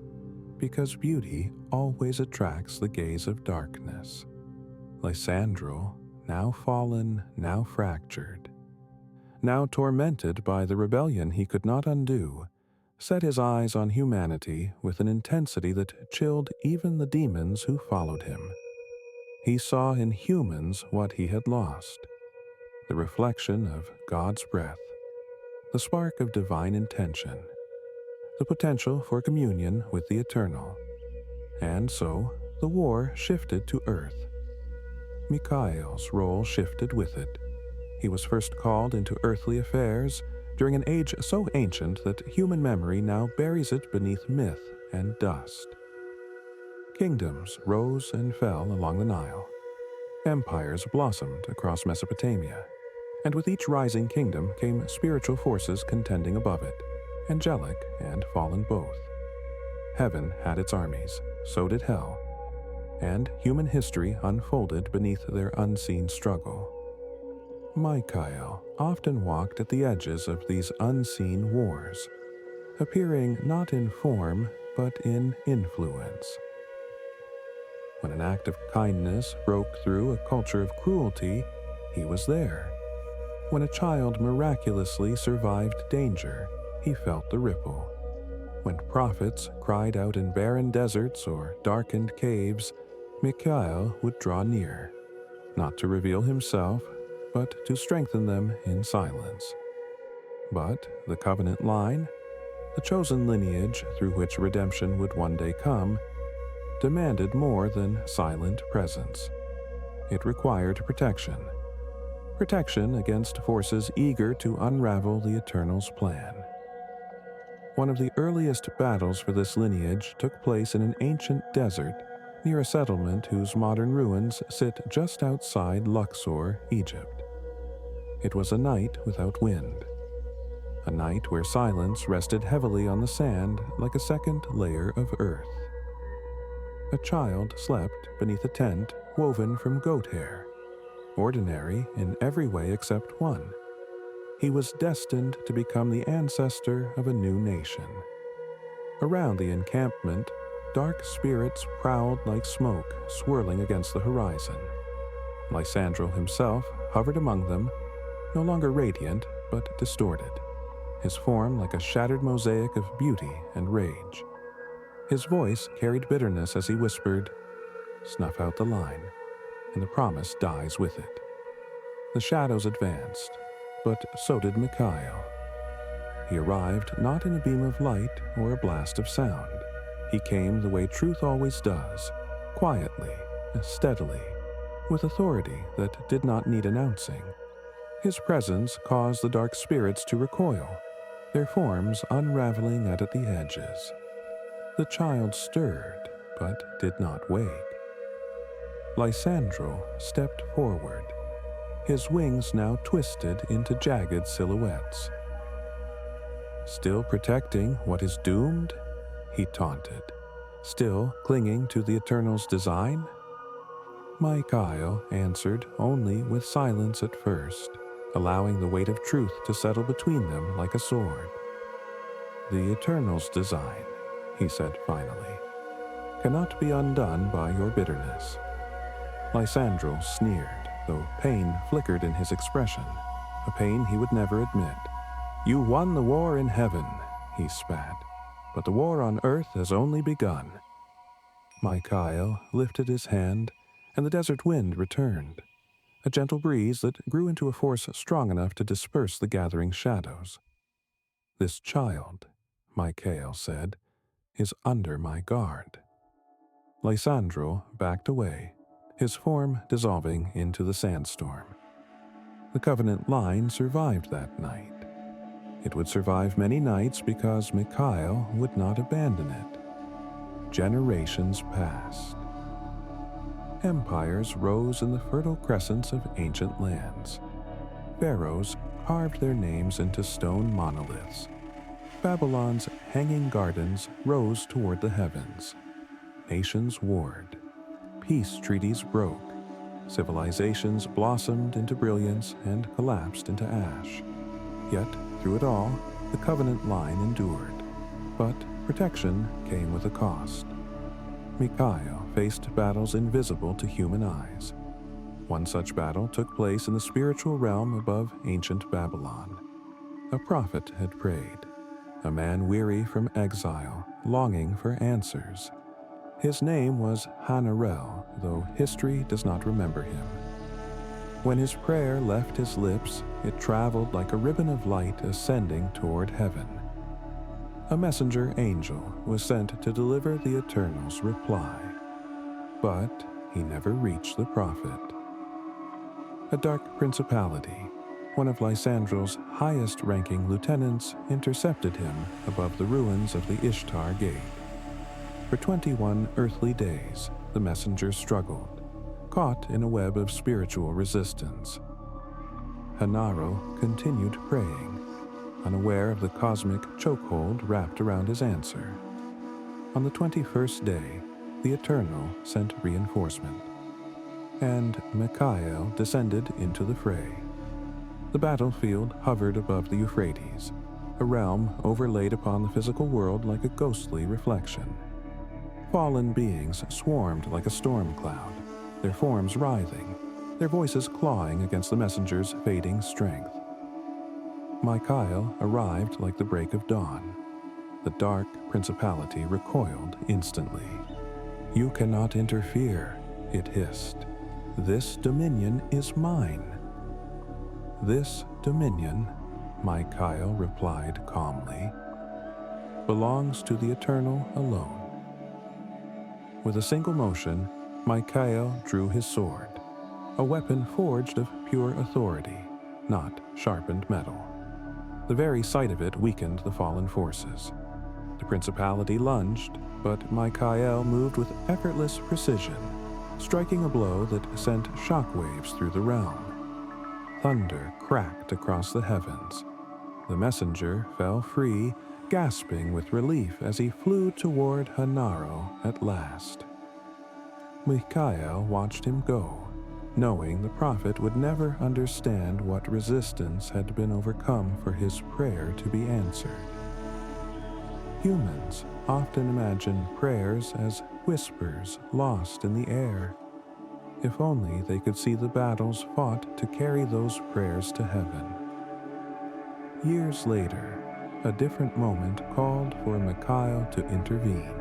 because beauty always attracts the gaze of darkness. LYSANDREL, now fallen, now fractured, now tormented by the rebellion he could not undo, set his eyes on humanity with an intensity that chilled even the demons who followed him. He saw in humans what he had lost, the reflection of God's breath, the spark of divine intention, the potential for communion with the Eternal. And so the war shifted to Earth. MYKHAEL'S role shifted with it. He was first called into earthly affairs during an age so ancient that human memory now buries it beneath myth and dust. Kingdoms rose and fell along the Nile. Empires blossomed across Mesopotamia. And with each rising kingdom came spiritual forces contending above it, angelic and fallen both. Heaven had its armies, so did hell, and human history unfolded beneath their unseen struggle. MYKHAEL often walked at the edges of these unseen wars, appearing not in form but in influence. When an act of kindness broke through a culture of cruelty, he was there. When a child miraculously survived danger, he felt the ripple. When prophets cried out in barren deserts or darkened caves, MYKHAEL would draw near, not to reveal himself, but to strengthen them in silence. But the covenant line, the chosen lineage through which redemption would one day come, demanded more than silent presence. It required protection. Protection against forces eager to unravel the Eternal's plan. One of the earliest battles for this lineage took place in an ancient desert near a settlement whose modern ruins sit just outside Luxor, Egypt. It was a night without wind, a night where silence rested heavily on the sand like a second layer of earth. A child slept beneath a tent woven from goat hair, ordinary in every way except one. He was destined to become the ancestor of a new nation. Around the encampment, dark spirits prowled like smoke swirling against the horizon. Lysandrel himself hovered among them, no longer radiant, but distorted, his form like a shattered mosaic of beauty and rage. His voice carried bitterness as he whispered, "Snuff out the line, and the promise dies with it." The shadows advanced, but so did MYKHAEL. He arrived not in a beam of light or a blast of sound. He came the way truth always does, quietly, steadily, with authority that did not need announcing. His presence caused the dark spirits to recoil, their forms unraveling at the edges. The child stirred, but did not wake. Lysandrel stepped forward, his wings now twisted into jagged silhouettes. "Still protecting what is doomed?" he taunted. "Still clinging to the Eternal's design?" MYKHAEL answered only with silence at first, allowing the weight of truth to settle between them like a sword. "The Eternal's design," he said finally, "cannot be undone by your bitterness." Lysandrel sneered, though pain flickered in his expression, a pain he would never admit. "You won the war in heaven," he spat, "but the war on earth has only begun." MYKHAEL lifted his hand, and the desert wind returned, a gentle breeze that grew into a force strong enough to disperse the gathering shadows. "This child," MYKHAEL said, "is under my guard." Lysandrel backed away, his form dissolving into the sandstorm. The covenant line survived that night. It would survive many nights because MYKHAEL would not abandon it. Generations passed. Empires rose in the fertile crescents of ancient lands. Pharaohs carved their names into stone monoliths. Babylon's hanging gardens rose toward the heavens. Nations warred. Peace treaties broke. Civilizations blossomed into brilliance and collapsed into ash. Yet, through it all, the covenant line endured. But protection came with a cost. MYKHAEL faced battles invisible to human eyes. One such battle took place in the spiritual realm above ancient Babylon. A prophet had prayed, a man weary from exile, longing for answers. His name was Hanarel, though history does not remember him. When his prayer left his lips, it traveled like a ribbon of light ascending toward heaven. A messenger angel was sent to deliver the Eternal's reply. But he never reached the prophet. A dark principality, one of Lysandrel's highest-ranking lieutenants, intercepted him above the ruins of the Ishtar Gate. For 21 earthly days, the messenger struggled, caught in a web of spiritual resistance. Hanaro continued praying, unaware of the cosmic chokehold wrapped around his answer. On the 21st day, the Eternal sent reinforcement, and MYKHAEL descended into the fray. The battlefield hovered above the Euphrates, a realm overlaid upon the physical world like a ghostly reflection. Fallen beings swarmed like a storm cloud, their forms writhing, their voices clawing against the messenger's fading strength. MYKHAEL arrived like the break of dawn. The dark principality recoiled instantly. "You cannot interfere," it hissed. "This dominion is mine." "This dominion," MYKHAEL replied calmly, "belongs to the Eternal alone." With a single motion, MYKHAEL drew his sword, a weapon forged of pure authority, not sharpened metal. The very sight of it weakened the fallen forces. The principality lunged, but MYKHAEL moved with effortless precision, striking a blow that sent shockwaves through the realm. Thunder cracked across the heavens. The messenger fell free, gasping with relief as he flew toward Hanaro at last. MYKHAEL watched him go, knowing the prophet would never understand what resistance had been overcome for his prayer to be answered. Humans often imagine prayers as whispers lost in the air. If only they could see the battles fought to carry those prayers to heaven. Years later, a different moment called for MYKHAEL to intervene,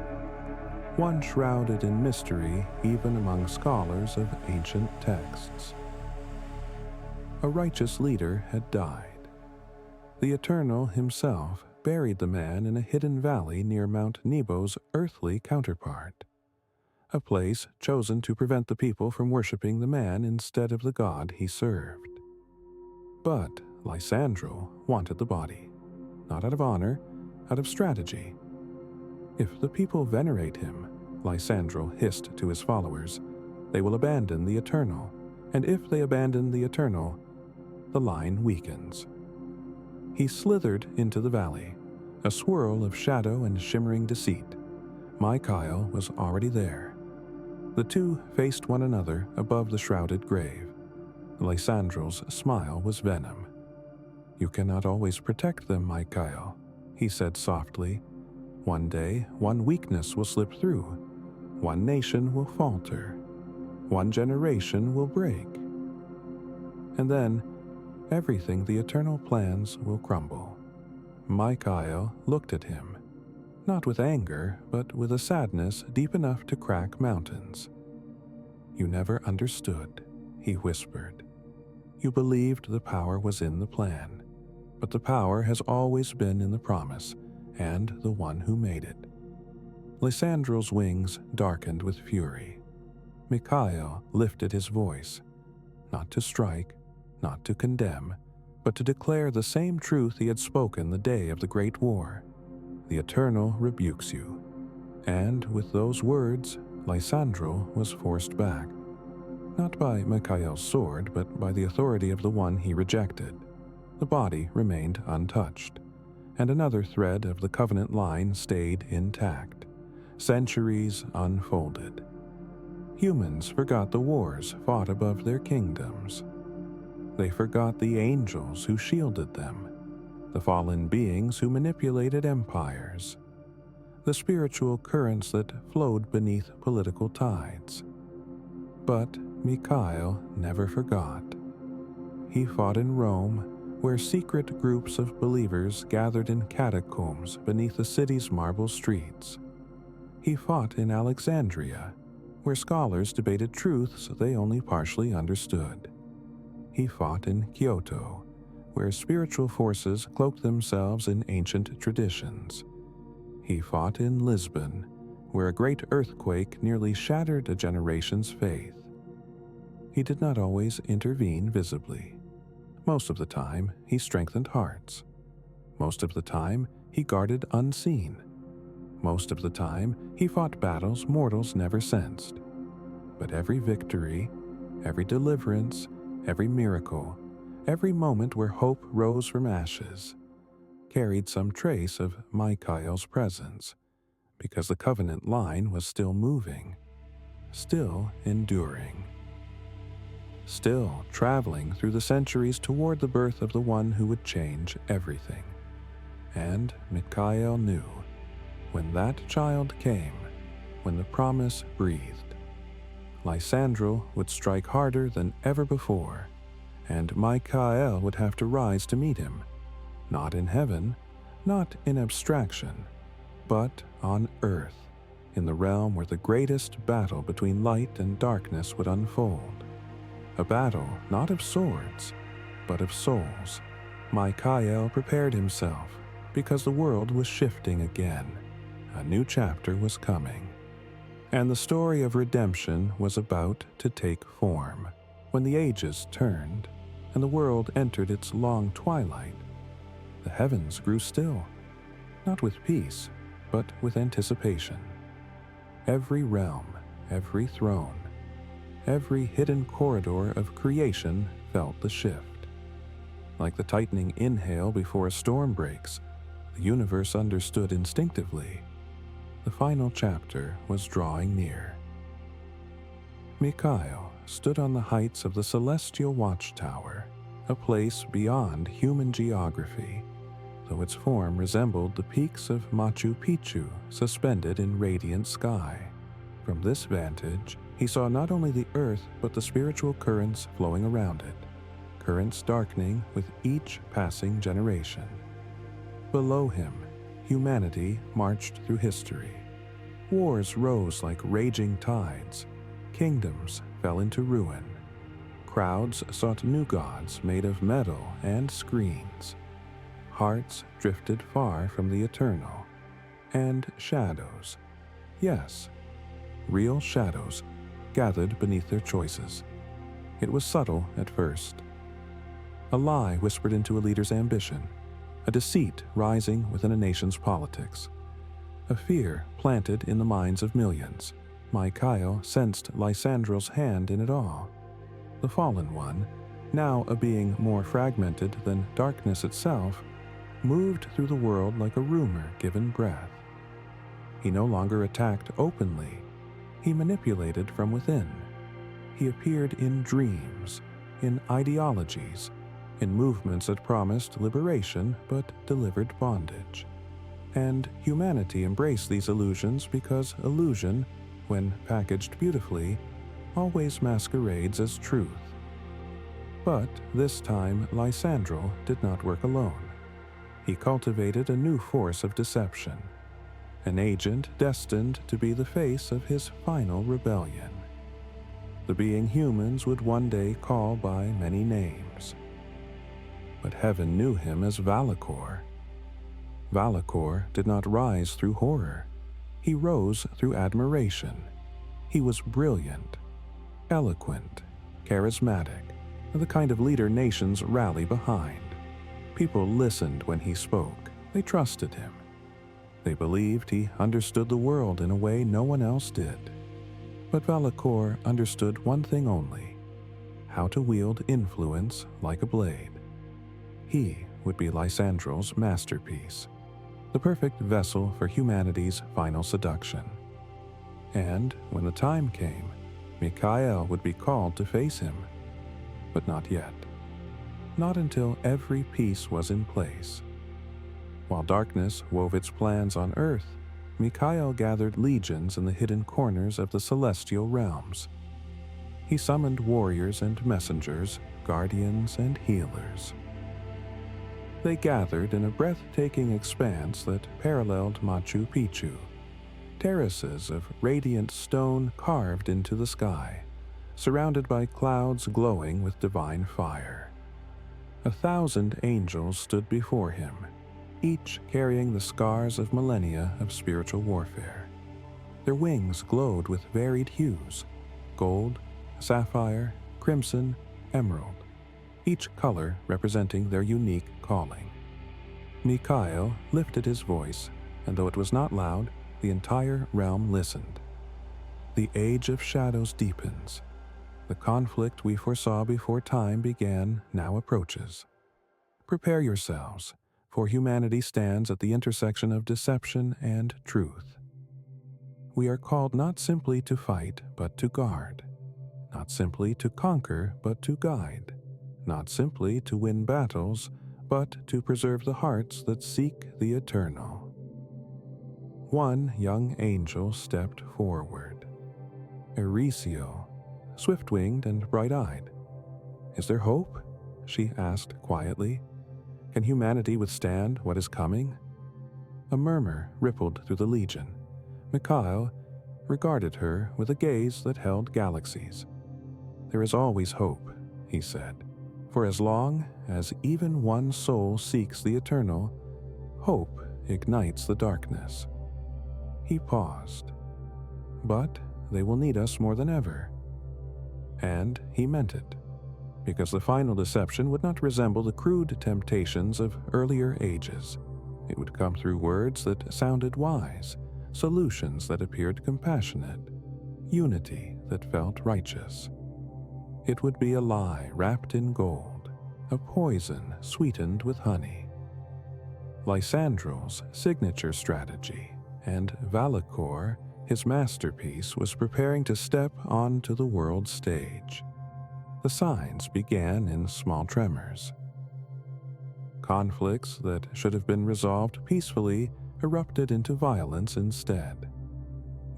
one shrouded in mystery even among scholars of ancient texts. A righteous leader had died. The Eternal himself buried the man in a hidden valley near Mount Nebo's earthly counterpart, a place chosen to prevent the people from worshipping the man instead of the god he served. But LYSANDREL wanted the body, not out of honor, out of strategy. If the people venerate him, LYSANDREL hissed to his followers, they will abandon the Eternal, and if they abandon the Eternal, the line weakens. He slithered into the valley, a swirl of shadow and shimmering deceit. MYKHAEL was already there. The two faced one another above the shrouded grave. LYSANDREL's smile was venom. "You cannot always protect them, MYKHAEL," he said softly. "One day, one weakness will slip through. One nation will falter. One generation will break. And then, everything the Eternal plans will crumble." MYKHAEL looked at him, not with anger, but with a sadness deep enough to crack mountains. "You never understood," he whispered. "You believed the power was in the plan, but the power has always been in the promise and the one who made it." LYSANDREL's wings darkened with fury. MYKHAEL lifted his voice, not to strike, not to condemn, but to declare the same truth he had spoken the day of the Great War. "The Eternal rebukes you." And with those words, LYSANDREL was forced back, not by MYKHAEL'S sword, but by the authority of the one he rejected. The body remained untouched, and another thread of the covenant line stayed intact. Centuries unfolded. Humans forgot the wars fought above their kingdoms. They forgot the angels who shielded them, the fallen beings who manipulated empires, the spiritual currents that flowed beneath political tides. But MYKHAEL never forgot. He fought in Rome, where secret groups of believers gathered in catacombs beneath the city's marble streets. He fought in Alexandria, where scholars debated truths they only partially understood. He fought in Kyoto, where spiritual forces cloaked themselves in ancient traditions. He fought in Lisbon, where a great earthquake nearly shattered a generation's faith. He did not always intervene visibly. Most of the time, he strengthened hearts. Most of the time, he guarded unseen. Most of the time, he fought battles mortals never sensed. But every victory, every deliverance, every miracle, every moment where hope rose from ashes, carried some trace of MYKHAEL'S presence, because the covenant line was still moving, still enduring, still traveling through the centuries toward the birth of the one who would change everything. And MYKHAEL knew, when that child came, when the promise breathed, LYSANDREL would strike harder than ever before, and MYKHAEL would have to rise to meet him, not in heaven, not in abstraction, but on earth, in the realm where the greatest battle between light and darkness would unfold. A battle not of swords, but of souls. MYKHAEL prepared himself, because the world was shifting again. A new chapter was coming. And the story of redemption was about to take form. When the ages turned, and the world entered its long twilight, the heavens grew still, not with peace, but with anticipation. Every realm, every throne, every hidden corridor of creation felt the shift. Like the tightening inhale before a storm breaks, the universe understood instinctively. The final chapter was drawing near. MYKHAEL stood on the heights of the celestial watchtower, a place beyond human geography, though its form resembled the peaks of Machu Picchu suspended in radiant sky. From this vantage, He saw not only the earth but the spiritual currents flowing around it, currents darkening with each passing generation. Below him, humanity marched through history. Wars rose like raging tides. Kingdoms fell into ruin. Crowds sought new gods made of metal and screens. Hearts drifted far from the eternal. And shadows, yes, real shadows, gathered beneath their choices. It was subtle at first. A lie whispered into a leader's ambition, a deceit rising within a nation's politics, a fear planted in the minds of millions. MYKHAEL sensed Lysandrel's hand in it all. The fallen one, now a being more fragmented than darkness itself, moved through the world like a rumor given breath. He no longer attacked openly. He manipulated from within. He appeared in dreams, in ideologies, in movements that promised liberation but delivered bondage. And humanity embraced these illusions because illusion, when packaged beautifully, always masquerades as truth. But this time Lysandrel did not work alone. He cultivated a new force of deception, an agent destined to be the face of his final rebellion. The being humans would one day call by many names. But heaven knew him as Valakor. Valakor did not rise through horror. He rose through admiration. He was brilliant, eloquent, charismatic, the kind of leader nations rally behind. People listened when he spoke. They trusted him. They believed he understood the world in a way no one else did. But Valakor understood one thing only: how to wield influence like a blade. He would be Lysandrel's masterpiece, the perfect vessel for humanity's final seduction. And when the time came, MYKHAEL would be called to face him. But not yet. Not until every piece was in place. While darkness wove its plans on earth, MYKHAEL gathered legions in the hidden corners of the celestial realms. He summoned warriors and messengers, guardians and healers. They gathered in a breathtaking expanse that paralleled Machu Picchu, terraces of radiant stone carved into the sky, surrounded by clouds glowing with divine fire. 1,000 angels stood before him, each carrying the scars of millennia of spiritual warfare. Their wings glowed with varied hues: gold, sapphire, crimson, emerald, each color representing their unique calling. MYKHAEL lifted his voice, and though it was not loud, the entire realm listened. The age of shadows deepens. The conflict we foresaw before time began now approaches. Prepare yourselves, for humanity stands at the intersection of deception and truth. We are called not simply to fight, but to guard. Not simply to conquer, but to guide. Not simply to win battles, but to preserve the hearts that seek the eternal. One young angel stepped forward. Erisio, swift-winged and bright-eyed. "Is there hope?" she asked quietly. "Can humanity withstand what is coming?" A murmur rippled through the legion. MYKHAEL regarded her with a gaze that held galaxies. "There is always hope," he said. "For as long as even one soul seeks the eternal, hope ignites the darkness." He paused. "But they will need us more than ever." And he meant it, because the final deception would not resemble the crude temptations of earlier ages. It would come through words that sounded wise, solutions that appeared compassionate, unity that felt righteous. It would be a lie wrapped in gold, a poison sweetened with honey. Lysandrel's signature strategy, and Valakor, his masterpiece, was preparing to step onto the world stage. The signs began in small tremors. Conflicts that should have been resolved peacefully erupted into violence instead.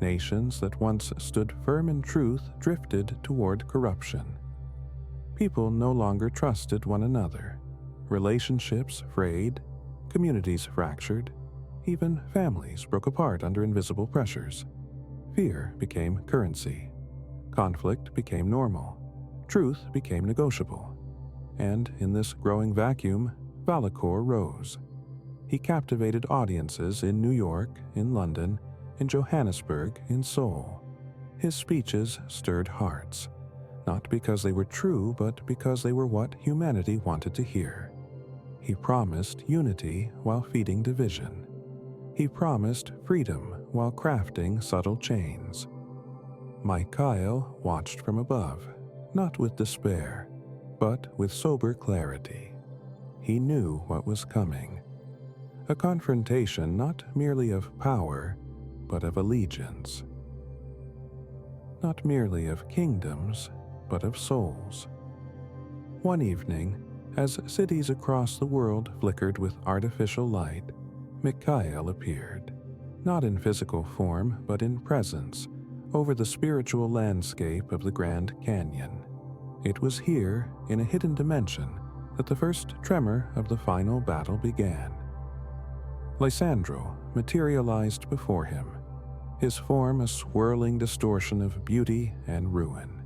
Nations that once stood firm in truth drifted toward corruption. People no longer trusted one another. Relationships frayed, communities fractured, even families broke apart under invisible pressures. Fear became currency. Conflict became normal. Truth became negotiable. And in this growing vacuum, Valakor rose. He captivated audiences in New York, in London, in Johannesburg, in Seoul. His speeches stirred hearts, not because they were true, but because they were what humanity wanted to hear. He promised unity while feeding division. He promised freedom while crafting subtle chains. MYKHAEL watched from above, not with despair, but with sober clarity. He knew what was coming. A confrontation not merely of power, but of allegiance. Not merely of kingdoms, but of souls. One evening, as cities across the world flickered with artificial light, MYKHAEL appeared, not in physical form, but in presence, over the spiritual landscape of the Grand Canyon. It was here, in a hidden dimension, that the first tremor of the final battle began. LYSANDREL materialized before him, his form a swirling distortion of beauty and ruin.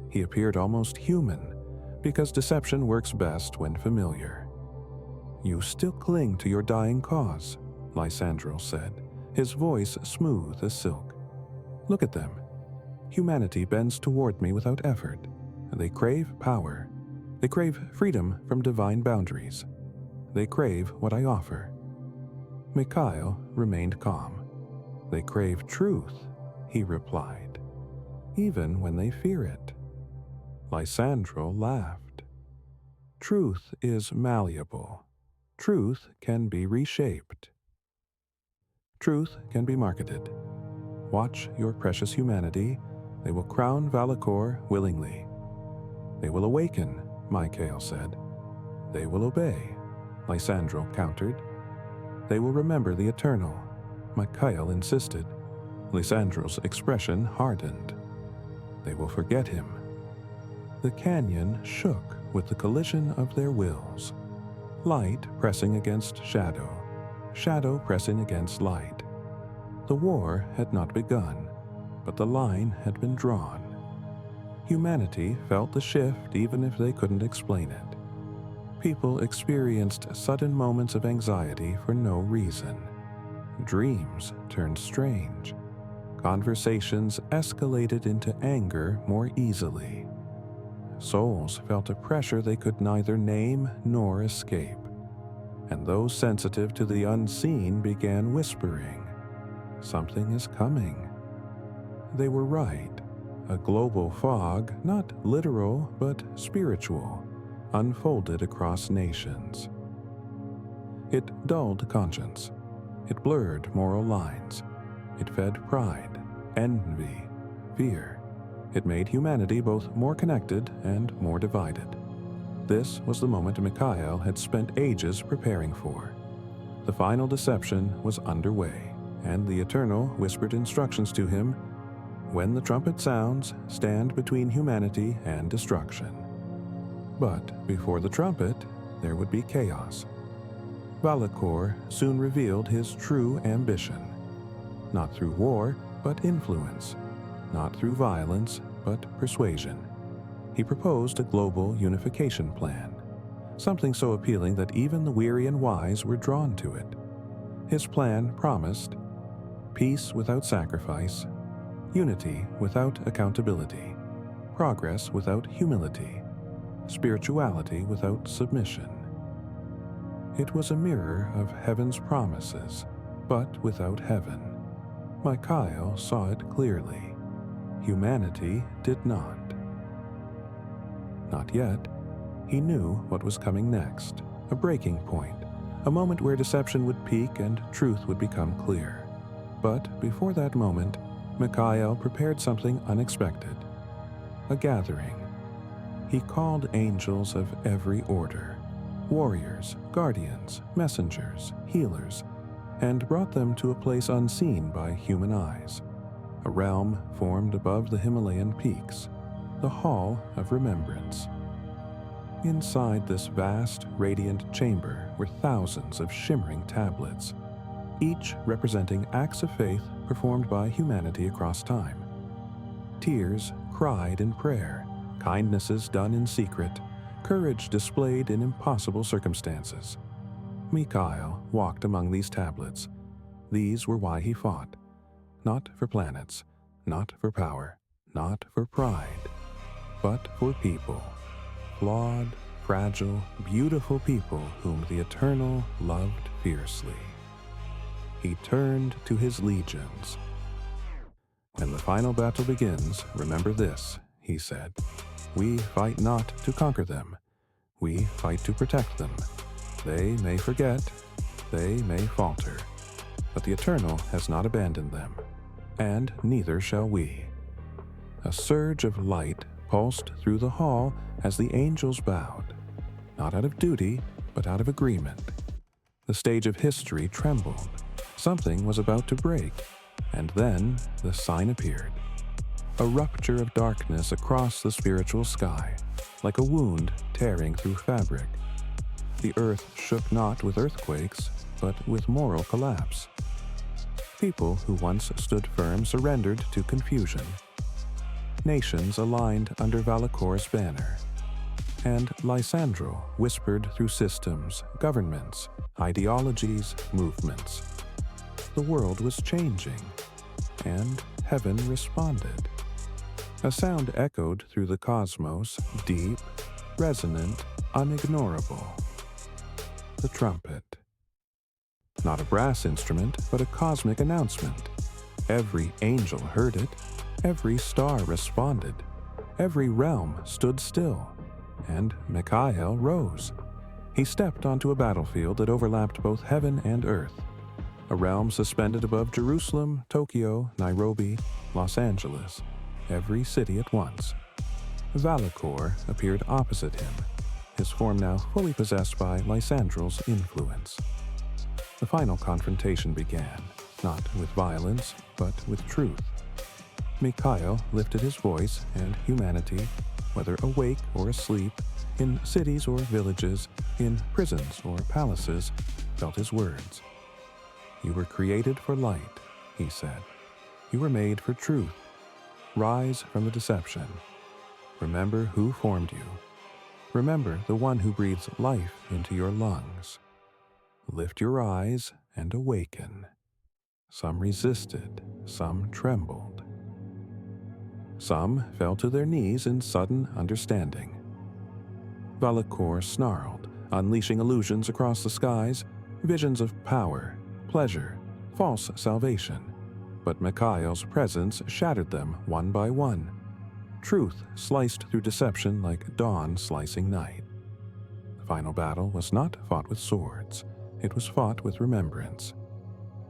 He appeared almost human, because deception works best when familiar. "You still cling to your dying cause," LYSANDREL said, his voice smooth as silk. "Look at them. Humanity bends toward me without effort. They crave power. They crave freedom from divine boundaries. They crave what I offer." MYKHAEL remained calm. "They crave truth," he replied, "even when they fear it." LYSANDREL laughed. "Truth is malleable. Truth can be reshaped. Truth can be marketed. Watch your precious humanity. They will crown Valakor willingly. They will awaken," MYKHAEL said. "They will obey," LYSANDREL countered. "They will remember the eternal," MYKHAEL insisted. LYSANDREL's expression hardened. "They will forget him." The canyon shook with the collision of their wills. Light pressing against shadow, shadow pressing against light. The war had not begun, but the line had been drawn. Humanity felt the shift even if they couldn't explain it. People experienced sudden moments of anxiety for no reason. Dreams turned strange. Conversations escalated into anger more easily. Souls felt a pressure they could neither name nor escape. And those sensitive to the unseen began whispering, "Something is coming." They were right. A global fog, not literal but spiritual, unfolded across nations. It dulled conscience. It blurred moral lines. It fed pride, envy, fear. It made humanity both more connected and more divided. This was the moment MYKHAEL had spent ages preparing for. The final deception was underway, and the Eternal whispered instructions to him: "When the trumpet sounds, stand between humanity and destruction." But before the trumpet, there would be chaos. Valakor soon revealed his true ambition. Not through war, but influence. Not through violence, but persuasion. He proposed a global unification plan, something so appealing that even the weary and wise were drawn to it. His plan promised peace without sacrifice, unity without accountability, progress without humility, spirituality without submission. It was a mirror of heaven's promises, but without heaven. MYKHAEL saw it clearly. Humanity did not. Not yet. He knew what was coming next, a breaking point, a moment where deception would peak and truth would become clear. But before that moment, MYKHAEL prepared something unexpected. A gathering. He called angels of every order, warriors, guardians, messengers, healers, and brought them to a place unseen by human eyes. a realm formed above the Himalayan peaks, the Hall of Remembrance. Inside this vast, radiant chamber were thousands of shimmering tablets, each representing acts of faith performed by humanity across time. Tears cried in prayer, kindnesses done in secret, courage displayed in impossible circumstances. MYKHAEL walked among these tablets. These were why he fought. Not for planets, not for power, not for pride, but for people. Flawed, fragile, beautiful people whom the Eternal loved fiercely. He turned to his legions. "When the final battle begins, remember this," he said. "We fight not to conquer them. We fight to protect them. They may forget, they may falter, but the Eternal has not abandoned them, and neither shall we." A surge of light pulsed through the hall as the angels bowed, not out of duty, but out of agreement. The stage of history trembled. Something was about to break, and then the sign appeared. A rupture of darkness across the spiritual sky, like a wound tearing through fabric. The earth shook not with earthquakes, but with moral collapse. People who once stood firm surrendered to confusion. Nations aligned under Valakor's banner, and LYSANDREL whispered through systems, governments, ideologies, movements. The world was changing, and heaven responded. A sound echoed through the cosmos, deep, resonant, unignorable. The trumpet. Not a brass instrument, but a cosmic announcement. Every angel heard it. Every star responded. Every realm stood still. And MYKHAEL rose. He stepped onto a battlefield that overlapped both heaven and earth. A realm suspended above Jerusalem, Tokyo, Nairobi, Los Angeles, every city at once. Valakor appeared opposite him, his form now fully possessed by LYSANDREL's influence. The final confrontation began, not with violence, but with truth. MYKHAEL lifted his voice, and humanity, whether awake or asleep, in cities or villages, in prisons or palaces, felt his words. "You were created for light," he said. "You were made for truth. Rise from the deception. Remember who formed you. Remember the one who breathes life into your lungs. Lift your eyes and awaken." Some resisted, some trembled. Some fell to their knees in sudden understanding. Valakor snarled, unleashing illusions across the skies, visions of power, pleasure, false salvation. But MYKHAEL'S presence shattered them one by one. Truth sliced through deception like dawn slicing night. The final battle was not fought with swords. It was fought with remembrance.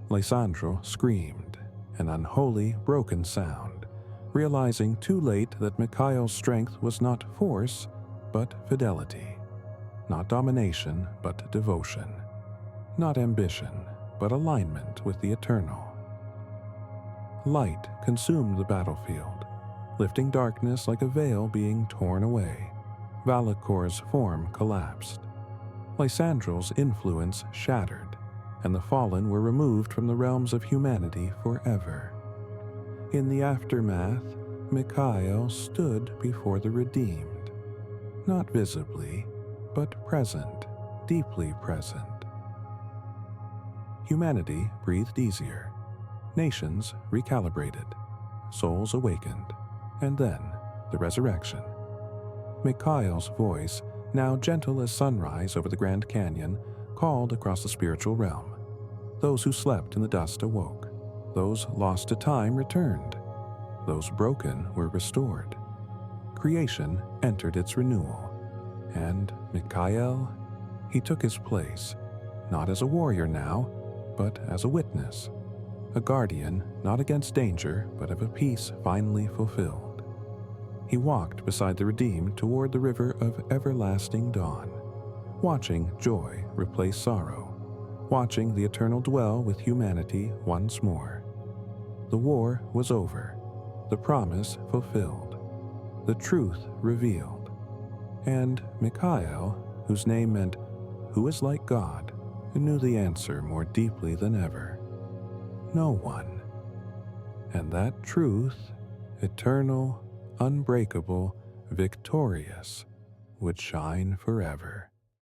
LYSANDREL screamed, an unholy, broken sound, realizing too late that MYKHAEL'S strength was not force, but fidelity. Not domination, but devotion. Not ambition, but alignment with the Eternal. Light consumed the battlefield, lifting darkness like a veil being torn away. Valakor's form collapsed. LYSANDREL's influence shattered, and the fallen were removed from the realms of humanity forever. In the aftermath, MYKHAEL stood before the redeemed, not visibly, but present, deeply present. Humanity breathed easier. Nations recalibrated. Souls awakened. And then, the resurrection. MYKHAEL'S voice, now gentle as sunrise over the Grand Canyon, called across the spiritual realm. Those who slept in the dust awoke. Those lost to time returned. Those broken were restored. Creation entered its renewal. And MYKHAEL, he took his place, not as a warrior now, but as a witness. A guardian, not against danger, but of a peace finally fulfilled. He walked beside the redeemed toward the river of everlasting dawn, watching joy replace sorrow, watching the Eternal dwell with humanity once more. The war was over, the promise fulfilled, the truth revealed, and Mikhael, whose name meant "who is like God," knew the answer more deeply than ever. No one. And that truth, eternal, unbreakable, victorious, would shine forever.